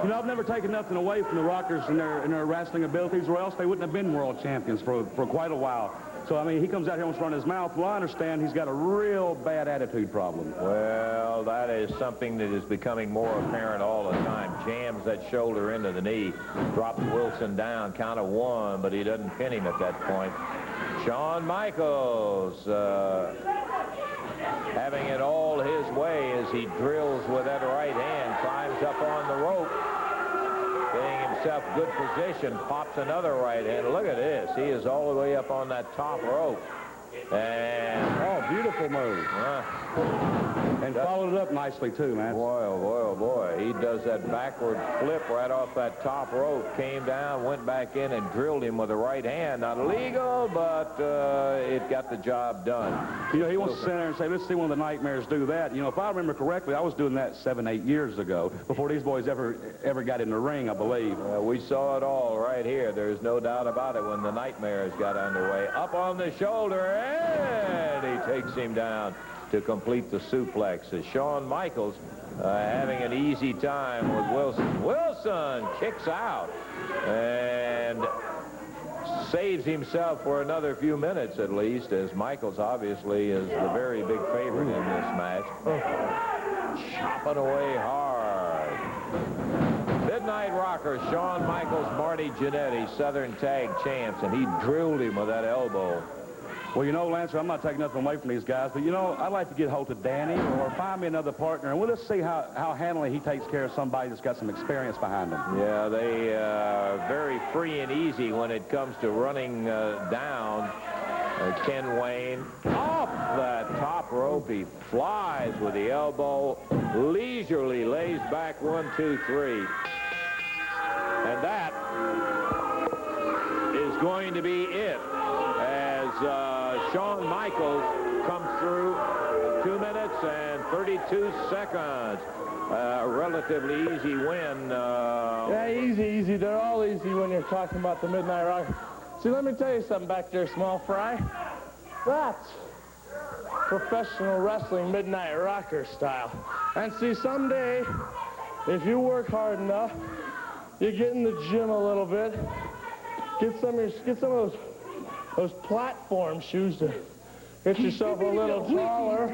Speaker 9: You know, I've never taken nothing away from the Rockers and their wrestling abilities, or else they wouldn't have been world champions for quite a while. So, I mean, he comes out here and wants to run his mouth. Well, I understand he's got a real bad attitude problem.
Speaker 1: Well, that is something that is becoming more apparent all the time. Jams that shoulder into the knee, drops Wilson down, count of one, but he doesn't pin him at that point. Shawn Michaels having it all his way as he drills with that right hand, climbs up on the rope, getting himself good position, pops another right hand. Look at this. He is all the way up on that top rope. And
Speaker 9: beautiful move. And followed it up nicely, too, man.
Speaker 1: Boy, oh, boy, oh, boy. He does that backward flip right off that top rope, came down, went back in, and drilled him with the right hand. Not illegal, but it got the job done.
Speaker 9: You know, he wants to sit there and say, let's see one of the Nightmares do that. You know, if I remember correctly, I was doing that 7, 8 years ago, before these boys ever got in the ring, I believe.
Speaker 1: We saw it all right here. There's no doubt about it when the Nightmares got underway. Up on the shoulder, and he takes him down to complete the suplex. As Shawn Michaels having an easy time with Wilson. Wilson kicks out and saves himself for another few minutes at least, as Michaels obviously is the very big favorite in this match. Chopping away hard. Midnight Rockers, Shawn Michaels, Marty Jannetty, Southern Tag Champs, and he drilled him with that elbow.
Speaker 9: Well, you know, Lancer, I'm not taking nothing away from these guys, but, you know, I'd like to get hold of Danny or find me another partner, and we'll just see how handily he takes care of somebody that's got some experience behind him.
Speaker 1: Yeah, they are very free and easy when it comes to running down Ken Wayne. Off that top rope, he flies with the elbow, leisurely lays back 1, 2, 3. And that is going to be it as Shawn Michaels comes through 2 minutes and 32 seconds. A relatively easy win.
Speaker 4: Yeah, easy. They're all easy when you're talking about the Midnight Rockers. See, let me tell you something back there, Small Fry. That's professional wrestling Midnight Rocker style. And see, someday, if you work hard enough, you get in the gym a little bit, get some of those platform shoes to get yourself a little taller,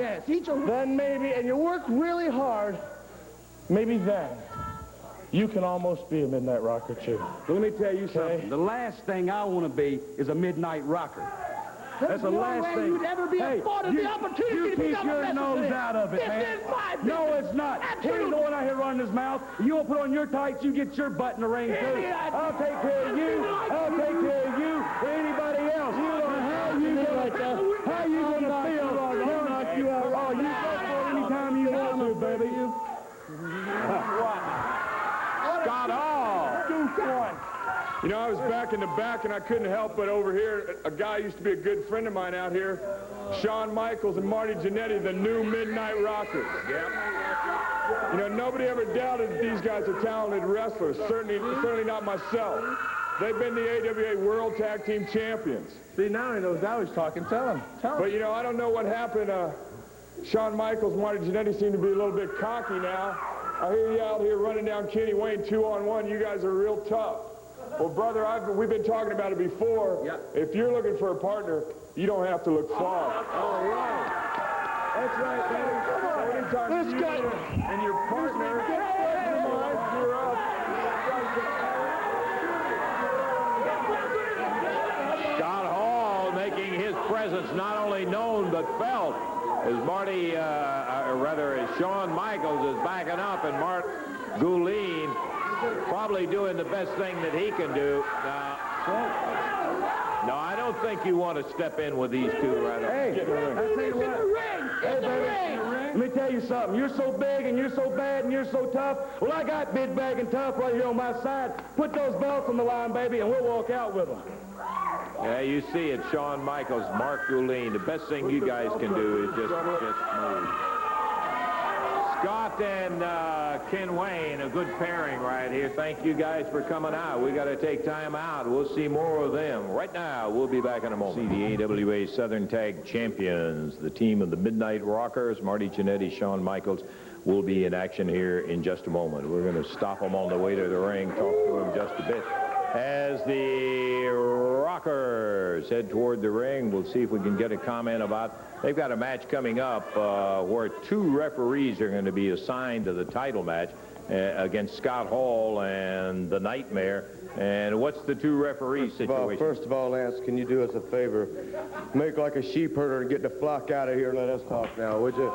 Speaker 4: then maybe, and you work really hard, maybe then you can almost be a Midnight Rocker too.
Speaker 9: Let me tell you something. The last thing I want to be is a Midnight Rocker. That's the last thing.
Speaker 6: You'd ever be afforded the opportunity
Speaker 9: you
Speaker 6: to
Speaker 9: keep
Speaker 6: become
Speaker 9: your
Speaker 6: a
Speaker 9: nose out of it, man.
Speaker 6: This is my business.
Speaker 9: No, it's not. He ain't the one out here running his mouth. You want to put on your tights, you get your butt in the ring, too. I'll take care of you. I'll take care of you or anybody else. How you going to feel? I'll knock you out. Oh, you go for it anytime you want to, baby.
Speaker 1: Scott Hall.
Speaker 10: You know, I was back in the back, and I couldn't help but overhear a guy used to be a good friend of mine out here, Shawn Michaels and Marty Jannetty, the new Midnight Rockers.
Speaker 1: Yep.
Speaker 10: You know, nobody ever doubted that these guys are talented wrestlers, certainly not myself. They've been the AWA World Tag Team Champions.
Speaker 4: See, now he knows how he's talking. Tell him.
Speaker 10: But, you know, I don't know what happened. Shawn Michaels, Marty Jannetty seem to be a little bit cocky now. I hear you out here running down Kenny Wayne 2-on-1. You guys are real tough. Well, brother, we've been talking about it before. Yep. If you're looking for a partner, you don't have to look far.
Speaker 1: All right.
Speaker 10: That's right, baby. Anytime you and your partner, you're up.
Speaker 1: Scott Hall making his presence not only known but felt as Marty, or rather as Shawn Michaels is backing up and Mark Goulin probably doing the best thing that he can do. No, I don't think you want to step in with these two right now.
Speaker 9: Hey, I'll tell you what. Hey, baby, let me tell you something. You're so big and you're so bad and you're so tough. Well, I got big, bag, and tough right here on my side. Put those belts on the line, baby, and we'll walk out with them.
Speaker 1: Yeah, you see it, Shawn Michaels, Mark Goulin. The best thing you guys can do is just move. Scott and Ken Wayne, a good pairing right here. Thank you guys for coming out. We got to take time out. We'll see more of them. Right now, we'll be back in a moment. See the AWA Southern Tag Champions, the team of the Midnight Rockers, Marty Jannetty, Shawn Michaels, will be in action here in just a moment. We're going to stop them on the way to the ring, talk to them just a bit. As the Rockers head toward the ring, we'll see if we can get a comment about, they've got a match coming up where two referees are going to be assigned to the title match against Scott Hall and the Nightmare. And what's the two referee situation?
Speaker 2: First of all, Lance, can you do us a favor? Make like a sheep herder and get the flock out of here and let us talk now, would you?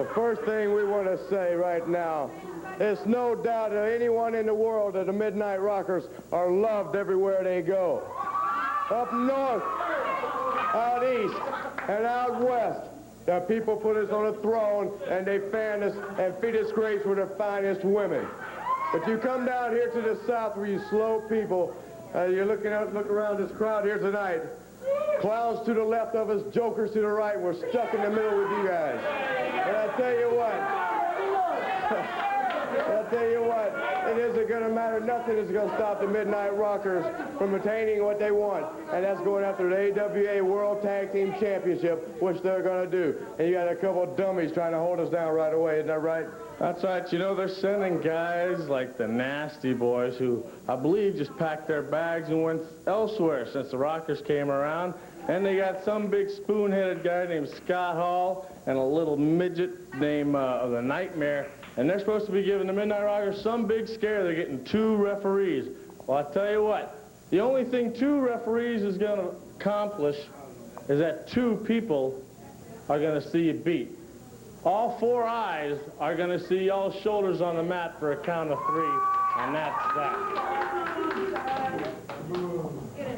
Speaker 2: The first thing we want to say right now, there's no doubt to anyone in the world that the Midnight Rockers are loved everywhere they go. Up north, out east, and out west, the people put us on a throne and they fan us and feed us grapes with their finest women. But you come down here to the south where you slow people, you're looking out, look around this crowd here tonight. Clowns to the left of us, jokers to the right. We're stuck in the middle with you guys. And I tell you what, it isn't going to matter. Nothing is going to stop the Midnight Rockers from attaining what they want, and that's going after the AWA World Tag Team Championship, which they're going to do. And you got a couple of dummies trying to hold us down right away. Isn't that right?
Speaker 4: That's right. You know, they're sending guys like the Nasty Boys who, I believe, just packed their bags and went elsewhere since the Rockers came around. And they got some big spoon-headed guy named Scott Hall and a little midget named the Nightmare. and they're supposed to be giving the Midnight Rockers some big scare. They're getting 2 referees. Well, I tell you what, the only thing 2 referees is going to accomplish is that 2 people are going to see you beat. All 4 eyes are going to see y'all's shoulders on the mat for a count of 3, and that's that.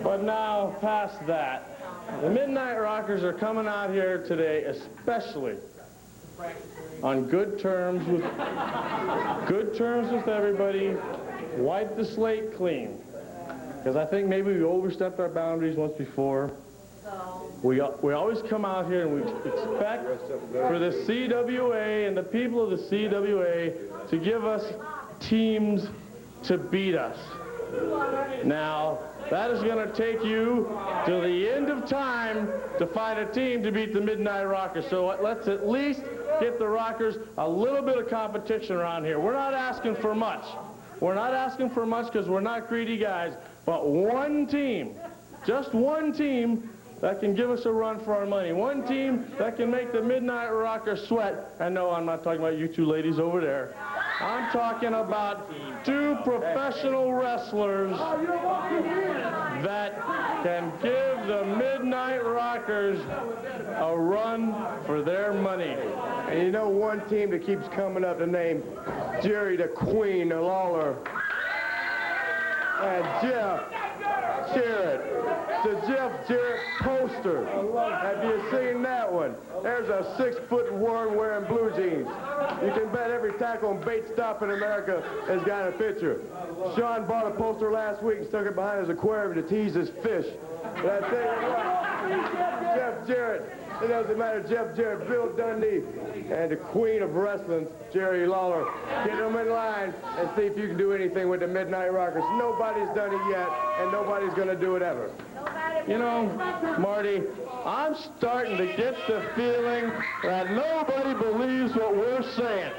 Speaker 4: But now, past that, the Midnight Rockers are coming out here today, especially on good terms with everybody. Wipe the slate clean, because I think maybe we overstepped our boundaries once before. We always come out here and we expect for the CWA and the people of the CWA to give us teams to beat us. Now, that is going to take you till the end of time to find a team to beat the Midnight Rockers. So let's at least get the Rockers a little bit of competition around here. We're not asking for much. We're not asking for much because we're not greedy guys. But one team, just one team, that can give us a run for our money. One team that can make the Midnight Rockers sweat. And no, I'm not talking about you 2 ladies over there. I'm talking about 2 professional wrestlers that can give the Midnight Rockers a run for their money.
Speaker 2: And you know one team that keeps coming up, the name Jerry the Queen Lawler and Jeff Jarrett. The Jeff Jarrett poster. Have you seen that one? There's a 6'1" wearing blue jeans. You can bet every tackle and bait stop in America has got a picture. Sean bought a poster last week and stuck it behind his aquarium to tease his fish. But I tell you what, Jeff Jarrett, it doesn't matter, Jeff Jarrett, Bill Dundee, and the queen of wrestling, Jerry Lawler. Get them in line and see if you can do anything with the Midnight Rockers. Nobody's done it yet, and nobody's going to do it ever.
Speaker 4: You know, Marty, I'm starting to get the feeling that nobody believes what we're saying.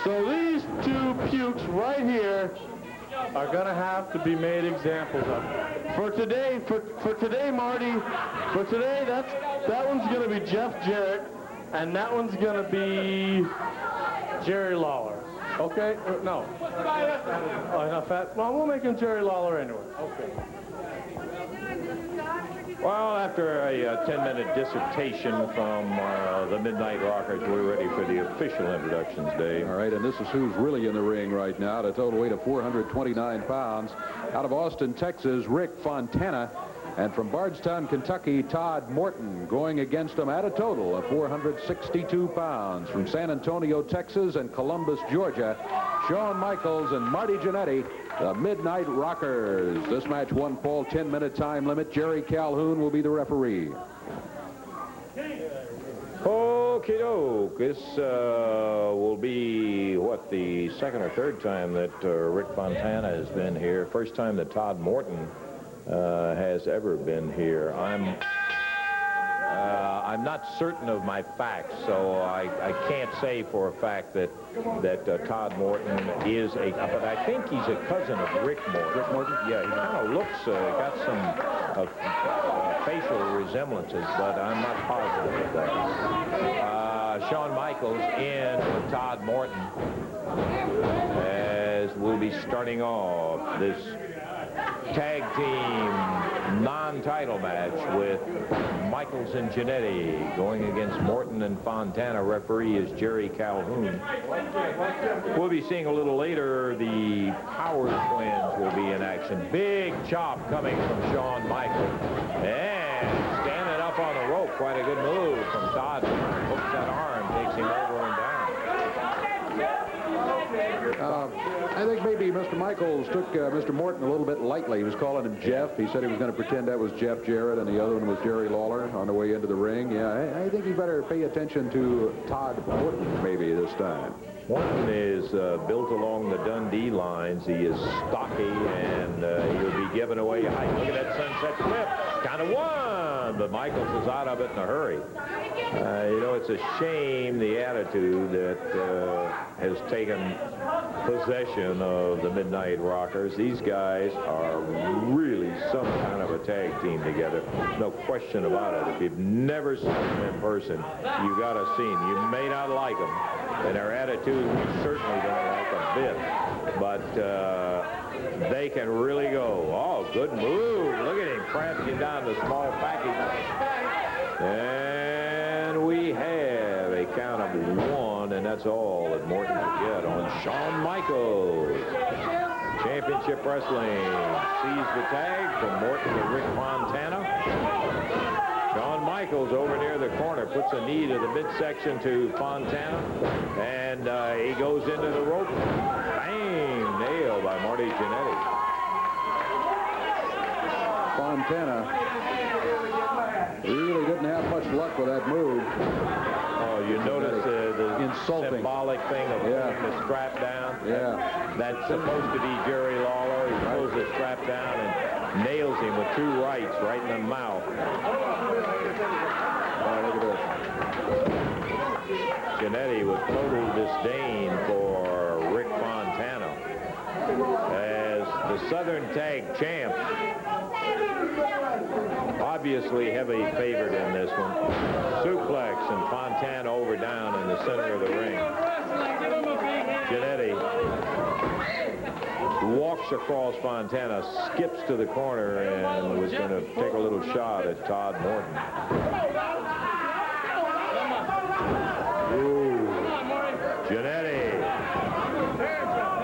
Speaker 4: So these 2 pukes right here are going to have to be made examples of. For today, Marty, for today, that one's going to be Jeff Jarrett, and that one's going to be Jerry Lawler. Okay? No. Oh, not fat? Well, we'll make him Jerry Lawler anyway. Okay.
Speaker 1: Well, after a 10-minute dissertation from the Midnight Rockers, we're ready for the official introductions, Dave.
Speaker 8: All right, and this is who's really in the ring right now at a total weight of 429 pounds. Out of Austin, Texas, Rick Fontana. And from Bardstown, Kentucky, Todd Morton, going against him at a total of 462 pounds. From San Antonio, Texas, and Columbus, Georgia, Shawn Michaels and Marty Jannetty, the Midnight Rockers. This match, 1 fall, 10-minute time limit. Jerry Calhoun will be the referee.
Speaker 1: Okie doke. This will be, what, the 2nd or 3rd time that Rick Fontana has been here. First time that Todd Morton has ever been here. I'm not certain of my facts, so I can't say for a fact that Todd Morton is but I think he's a cousin of Rick Morton. Rick Morton? Yeah, he kind of looks, got some facial resemblances, but I'm not positive of that. Shawn Michaels in with Todd Morton, as we'll be starting off this tag team non-title match with Michaels and Jannetty going against Morton and Fontana. Referee is Jerry Calhoun. We'll be seeing a little later the Power Twins will be in action. Big chop coming from Shawn Michaels. And standing up on the rope. Quite a good move from Todd. Hooks that arm, takes him over and down.
Speaker 8: I think maybe Mr. Michaels took Mr. Morton a little bit lightly. He was calling him Jeff. He said he was going to pretend that was Jeff Jarrett, and the other one was Jerry Lawler on the way into the ring. Yeah, I think he better pay attention to Todd Morton maybe this time.
Speaker 1: Morton is built along the Dundee lines. He is stocky, and he'll be giving away height. Look at that sunset flip. Count of 1. done, but Michaels is out of it in a hurry. You know, it's a shame the attitude that has taken possession of the Midnight Rockers. These guys are really some kind of a tag team together. No question about it. If you've never seen them in person, you got to see them. You may not like them, and their attitude we certainly don't like a bit, but they can really go. Oh, good move. Look at him crashing down the small package. And we have a count of 1, and that's all that Morton could get on Shawn Michaels. Championship Wrestling sees the tag from Morton to Rick Fontana. Shawn Michaels over near the corner puts a knee to the midsection to Fontana, and he goes into the rope. Bang! Nailed by Marty Jannetty.
Speaker 8: Fontana really didn't have much luck with that move.
Speaker 1: Oh, you notice the
Speaker 8: insulting
Speaker 1: symbolic thing of pulling the strap down?
Speaker 8: Yeah.
Speaker 1: That's supposed to be Jerry Lawler. He pulls the strap down and nails him with 2 rights right in the mouth.
Speaker 8: Oh, look at this.
Speaker 1: Jannetty with total disdain for Rick Fontana as the Southern Tag Champs. Obviously heavy favorite in this one. Suplex and Fontana over down in the center of the ring. Jannetty walks across Fontana, skips to the corner, and was going to take a little shot at Todd Morton. Ooh. Jannetty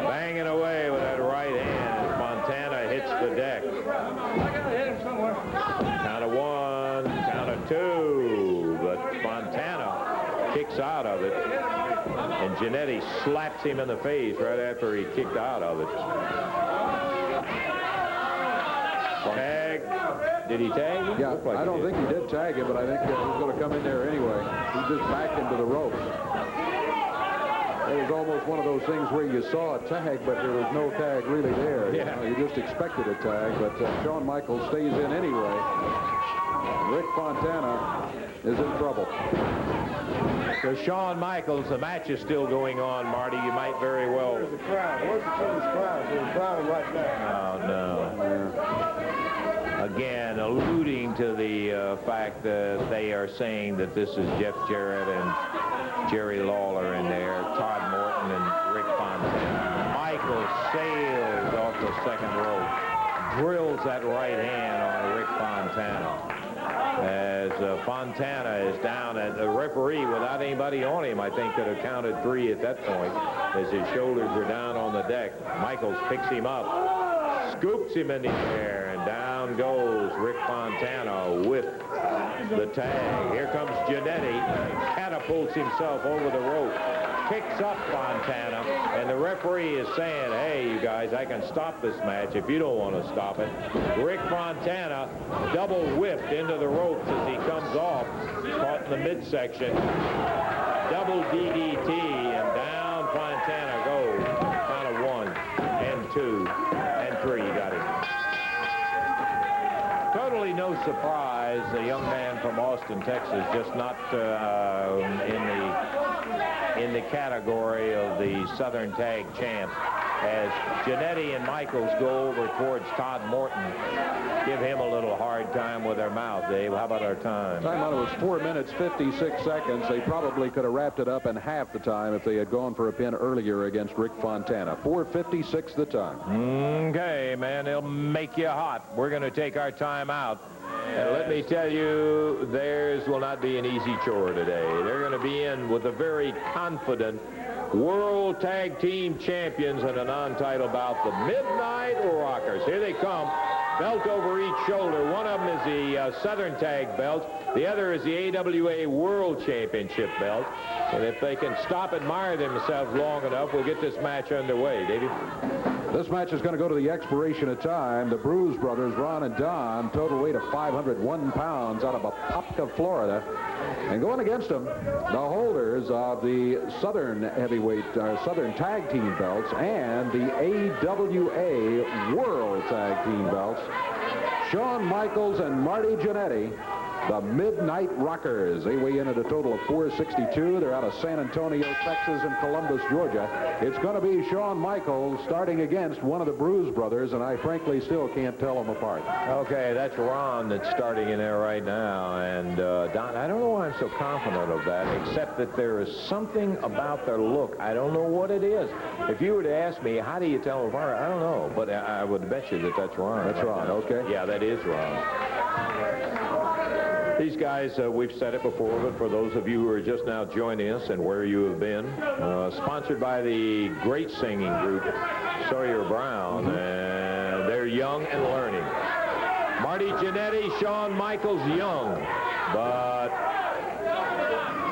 Speaker 1: banging away with that right hand as Fontana hits the deck. Count of 1, count of 2, but Fontana kicks out of it, and Jannetty slaps him in the face right after he kicked out of it. Tag. Did he tag him?
Speaker 8: Yeah,
Speaker 1: Like
Speaker 8: I don't think he did tag him, but I think he was going to come in there anyway. He just backed into the ropes. It was almost one of those things where you saw a tag, but there was no tag really there.
Speaker 1: Yeah.
Speaker 8: You just expected a tag, but Shawn Michaels stays in anyway. Rick Fontana is in trouble.
Speaker 1: So Shawn Michaels, the match is still going on, Marty. You might very well...
Speaker 7: Where's the crowd? Where's the king's crowd? There's a crowd right now.
Speaker 1: Oh, no. Again, alluding to the fact that they are saying that this is Jeff Jarrett and Jerry Lawler in there, Todd Morton and Rick Fontana. Michaels sails off the second rope, drills that right hand on Rick Fontana. As Fontana is down, and the referee, without anybody on him, I think could have counted 3 at that point as his shoulders were down on the deck. Michaels picks him up, scoops him in the air, and down goes Rick Fontana with the tag. Here comes Jannetty, catapults himself over the rope, picks up Fontana, and the referee is saying, hey, you guys, I can stop this match if you don't want to stop it. Rick Fontana double whipped into the ropes as he comes off, caught in the midsection. Double DDT, and down Fontana goes. Count of 1 and 2 and 3. He got him. Totally no surprise, a young man from Austin, Texas, just not in the category of the Southern Tag Champs. As Jannetty and Michaels go over towards Todd Morton, give him a little hard time with their mouth. Dave, how about our time?
Speaker 8: Time out, it was 4 minutes, 56 seconds. They probably could have wrapped it up in half the time if they had gone for a pin earlier against Rick Fontana. 4:56 the time.
Speaker 1: Okay, man, they'll make you hot. We're going to take our time out. And let me tell you, theirs will not be an easy chore today. They're going to be in with a very confident World Tag Team Champions in a non-title bout, the Midnight Rockers. Here they come, belt over each shoulder. One of them is the Southern Tag belt. The other is the AWA World Championship belt. And if they can stop admire themselves long enough, we'll get this match underway. Davey?
Speaker 8: This match is going to go to the expiration of time. The Bruise Brothers, Ron and Don, total weight of 501 pounds out of Apopka, Florida. And going against them, the holders of the Southern Heavyweight, Southern Tag Team belts and the AWA World Tag Team belts, Shawn Michaels and Marty Jannetty. the Midnight Rockers. They weigh in at a total of 462. They're out of San Antonio, Texas, and Columbus, Georgia. It's going to be Shawn Michaels starting against one of the Bruise brothers, and I frankly still can't tell them apart.
Speaker 1: Okay, that's Ron that's starting in there right now. And, Don, I don't know why I'm so confident of that, except that there is something about their look. I don't know what it is. If you were to ask me, how do you tell them apart? I don't know, but I would bet you that that's Ron.
Speaker 8: That's Ron, okay.
Speaker 1: Yeah, that is Ron. These guys, we've said it before, but for those of you who are just now joining us and where you have been, sponsored by the great singing group, Sawyer Brown, and they're young and learning. Marty Jannetty, Shawn Michaels, young, but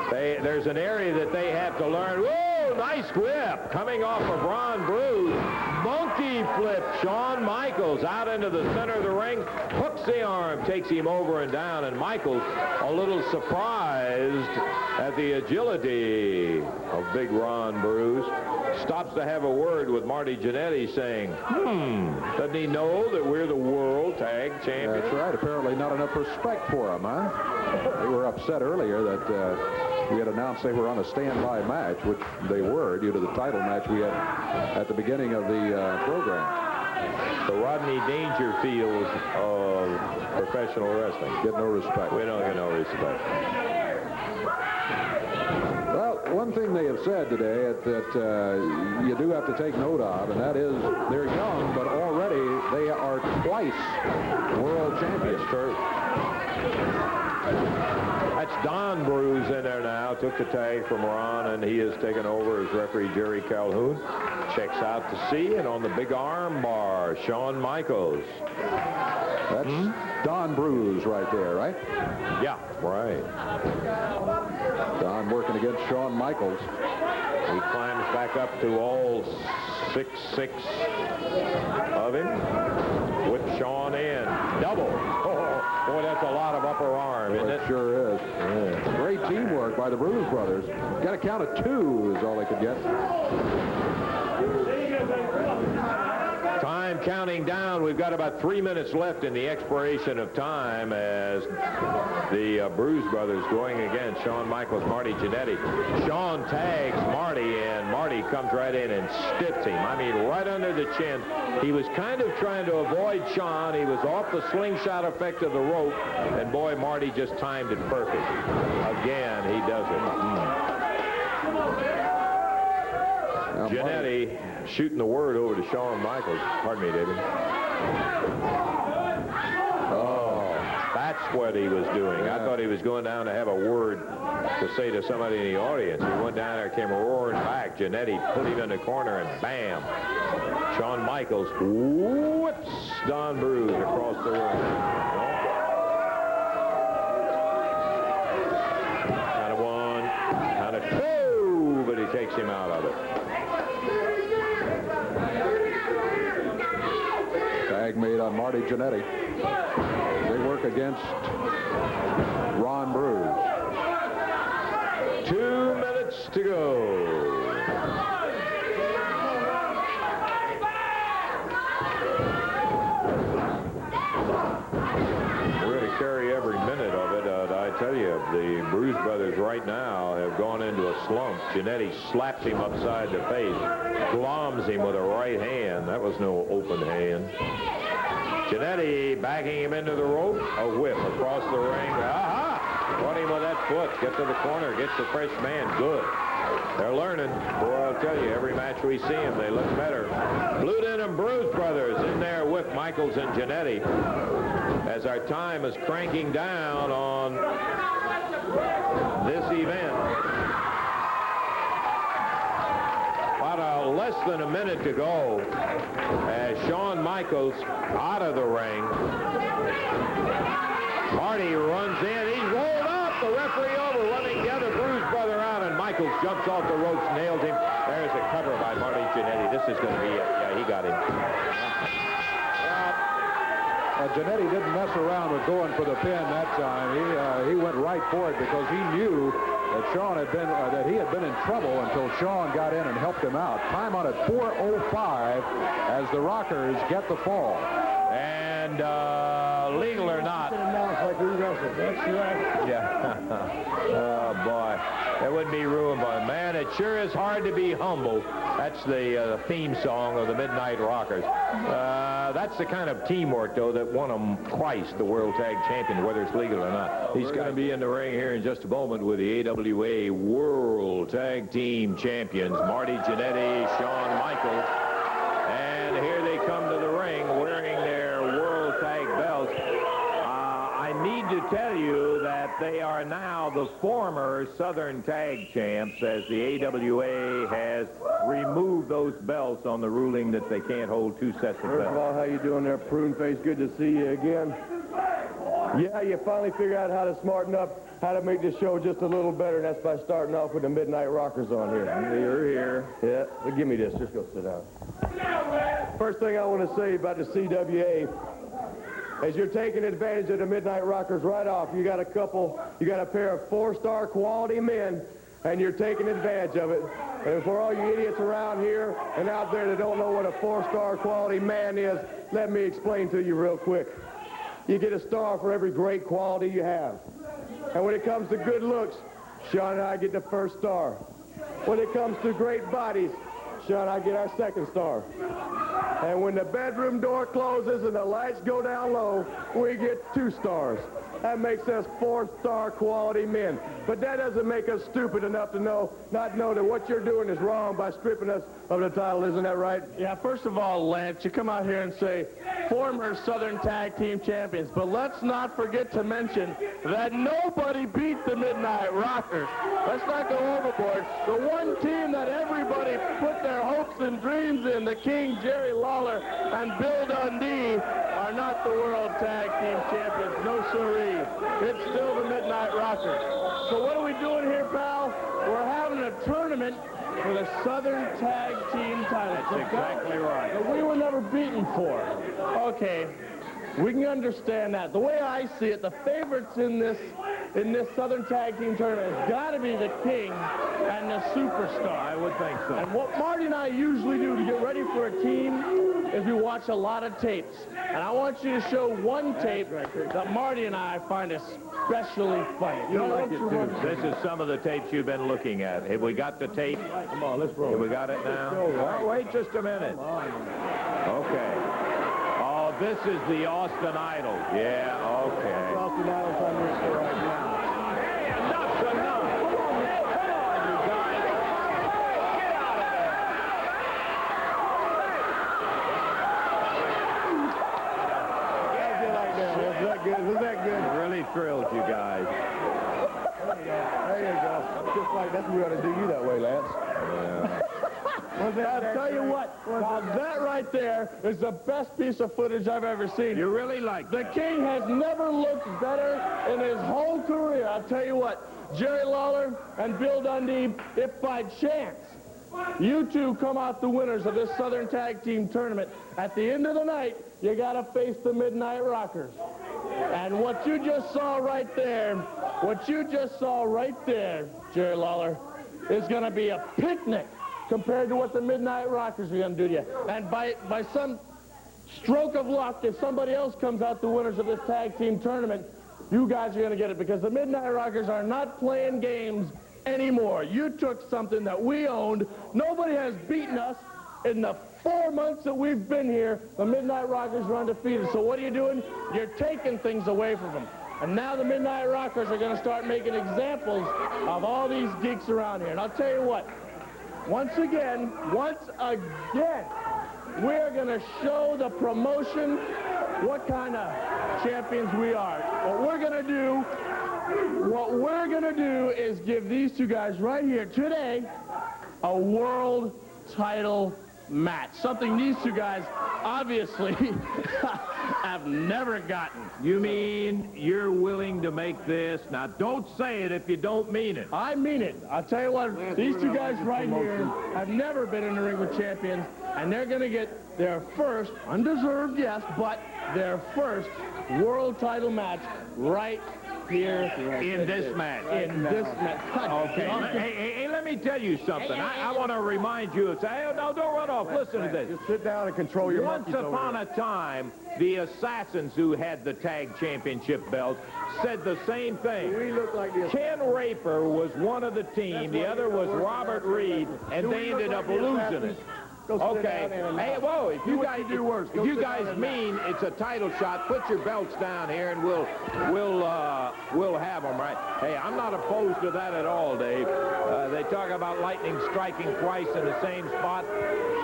Speaker 1: there's an area that they have to learn. Whoa, nice whip coming off of Ron Bruce. Monkey flip, Shawn Michaels out into the center of the ring, hooks the arm, takes him over and down, and Michaels a little surprised at the agility of big Ron Bruce. Stops to have a word with Marty Jannetty saying, doesn't he know that we're the World Tag Champions?
Speaker 8: That's right. Apparently not enough respect for him, huh? They were upset earlier that we had announced they were on a standby match, which they were due to the title match we had at the beginning of the program.
Speaker 1: The Rodney Dangerfield of professional wrestling.
Speaker 8: Get no respect.
Speaker 1: We don't get no respect.
Speaker 8: Well, one thing they have said today that you do have to take note of, and that is they're young, but already they are twice world champions.
Speaker 1: True. That's Don Bruce in there now. Took the tag from Ron, and he has taken over as referee Jerry Calhoun. Checks out to see, and on the big arm bar, Shawn Michaels.
Speaker 8: That's Don Bruce right there, right?
Speaker 1: Yeah, right.
Speaker 8: Don working against Shawn Michaels.
Speaker 1: He climbs back up to all 6'6" of him. Whip Shawn in. Double. Oh, boy, that's a lot of upper arm, isn't it?
Speaker 8: Sure is. Yeah. Great teamwork by the Bruise brothers. Got a count of 2 is all they could get.
Speaker 1: Time counting down. We've got about 3 minutes left in the expiration of time as the Bruise brothers going against Shawn Michaels, Marty Jannetty. Shawn tags Marty, and Marty comes right in and stiffs him. I mean, right under the chin. He was kind of trying to avoid Shawn. He was off the slingshot effect of the rope, and boy, Marty just timed it perfect. Again, he does it. Jannetty shooting the word over to Shawn Michaels. Pardon me, David. Oh, that's what he was doing. I thought he was going down to have a word to say to somebody in the audience. He went down there, came roaring back. Jannetty put him in the corner, and bam. Shawn Michaels whips Don Bruce across the ring. Count of 1, count of 2, but he takes him out of it.
Speaker 8: Tag made on Marty Jannetty. They work against Ron Bruce.
Speaker 1: 2 minutes to go. We're going to carry every minute of it. I tell you, the Bruise brothers right now have gone into a slump. Jannetty slaps him upside the face, gloms him with a right hand. That was no open hand. Jannetty backing him into the rope, a whip across the ring. Aha! Caught him with that foot. Get to the corner, gets the fresh man. Good. They're learning. Boy, I'll tell you, every match we see them, they look better. Blue Denim Bruise brothers in there with Michaels and Jannetty. As our time is cranking down on this event. About less than a minute to go as Shawn Michaels out of the ring. Marty runs in. He's rolled up. The referee over, running the other Bruise brother out, and Michaels jumps off the ropes, nails him. There's a cover by Marty Jannetty. This is going to be it. Yeah, he got him.
Speaker 8: Jannetty didn't mess around with going for the pin that time. He went right for it because he knew that he had been in trouble until Sean got in and helped him out. Time on it, 4:05 as the Rockers get the fall.
Speaker 1: And legal or not. Yeah. Oh, boy. There wouldn't be room, but man, it sure is hard to be humble. That's the theme song of the Midnight Rockers. That's the kind of teamwork, though, that won them twice the World Tag Champion, whether it's legal or not. He's going to be in the ring here in just a moment with the AWA World Tag Team Champions, Marty Jannetty, Shawn Michaels. And here they come to the ring wearing their World Tag belts. I need to tell you that they are now the former Southern Tag Champs, as the AWA has removed those belts on the ruling that they can't hold two sets of belts.
Speaker 2: First of all, how you doing there, Prune Face? Good to see you again. Yeah, you finally figured out how to smarten up, how to make this show just a little better, and that's by starting off with the Midnight Rockers on here. You're here. Yeah, well, give me this. Just go sit down. First thing I want to say about the CWA, as you're taking advantage of the Midnight Rockers right off, you got a pair of 4-star quality men, and you're taking advantage of it. And for all you idiots around here and out there that don't know what a 4-star quality man is, let me explain to you real quick. You get a star for every great quality you have. And when it comes to good looks, Sean and I get the first star. When it comes to great bodies, Sean and I get our second star. And when the bedroom door closes and the lights go down low, we get 2 stars. That makes us 4-star quality men. But that doesn't make us stupid enough to not know that what you're doing is wrong by stripping us of the title. Isn't that right?
Speaker 4: Yeah, first of all, Lance, you come out here and say former Southern Tag Team Champions, but let's not forget to mention that nobody beat the Midnight Rockers. Let's not go overboard. The one team that everybody put their hopes and dreams in, the King, Jerry Lawler, and Bill Dundee, are not the World Tag Team Champions. No siree. It's still the Midnight Rockers. So what are we doing here, pal? We're having a tournament for the Southern Tag Team title.
Speaker 1: That's exactly right.
Speaker 4: That we were never beaten for. Okay, we can understand that. The way I see it, the favorites in this Southern Tag Team tournament has got to be the King and the Superstar.
Speaker 1: I would think so.
Speaker 4: And what Marty and I usually do to get ready for a team is we watch a lot of tapes. And I want you to show one tape that Marty and I find especially funny.
Speaker 1: You like it too. This is some of the tapes you've been looking at. Have we got the tape?
Speaker 10: Come on, let's roll.
Speaker 1: Have we got it now? Oh, wait just a minute. Okay. Oh, this is the Austin Idol. Yeah, okay.
Speaker 10: Austin Idol's on your show right now.
Speaker 1: Hey, enough's enough. Come on, you guys. Get out of there.
Speaker 10: How'd you like that? Was that good? Was that good?
Speaker 1: It really thrilled you guys.
Speaker 10: There you go. Just like that's what we ought to do you that way, Lance.
Speaker 1: Yeah.
Speaker 4: I'll tell you what, now that right there is the best piece of footage I've ever seen.
Speaker 1: You really like
Speaker 4: The King has never looked better in his whole career. I'll tell you what, Jerry Lawler and Bill Dundee, if by chance you two come out the winners of this Southern Tag Team tournament, at the end of the night, you got to face the Midnight Rockers. And what you just saw right there, Jerry Lawler, is going to be a picnic compared to what the Midnight Rockers are going to do to you. And by some stroke of luck, if somebody else comes out the winners of this tag team tournament, you guys are going to get it, because the Midnight Rockers are not playing games anymore. You took something that we owned. Nobody has beaten us in the 4 months that we've been here. The Midnight Rockers are undefeated. So what are you doing? You're taking things away from them. And now the Midnight Rockers are going to start making examples of all these geeks around here. And I'll tell you what, once again, we're going to show the promotion what kind of champions we are. What we're going to do is give these two guys right here today a world title match. Something these two guys obviously have never gotten.
Speaker 1: You mean you're willing to make this? Now, don't say it if you don't mean it.
Speaker 4: I mean it. I'll tell you what, these two guys right here have never been in the ring with champions, and they're going to get their first, undeserved, yes, but their first world title match right
Speaker 6: here.
Speaker 1: In this match.
Speaker 6: In this match.
Speaker 1: Okay. Hey, let me tell you something. I want to remind you. Hey, no, don't run off. Listen to this.
Speaker 7: Just sit down and control your
Speaker 1: Once upon a time, the Assassins who had the tag championship belts said the same thing.
Speaker 7: We look like the
Speaker 1: Ken Raper was one of the team. The other was Robert Reed, and they ended up losing it. Okay. Hey, whoa, if you guys mean it's a title shot, put your belts down here and we'll have them, right? Hey, I'm not opposed to that at all, Dave. They talk about lightning striking twice in the same spot.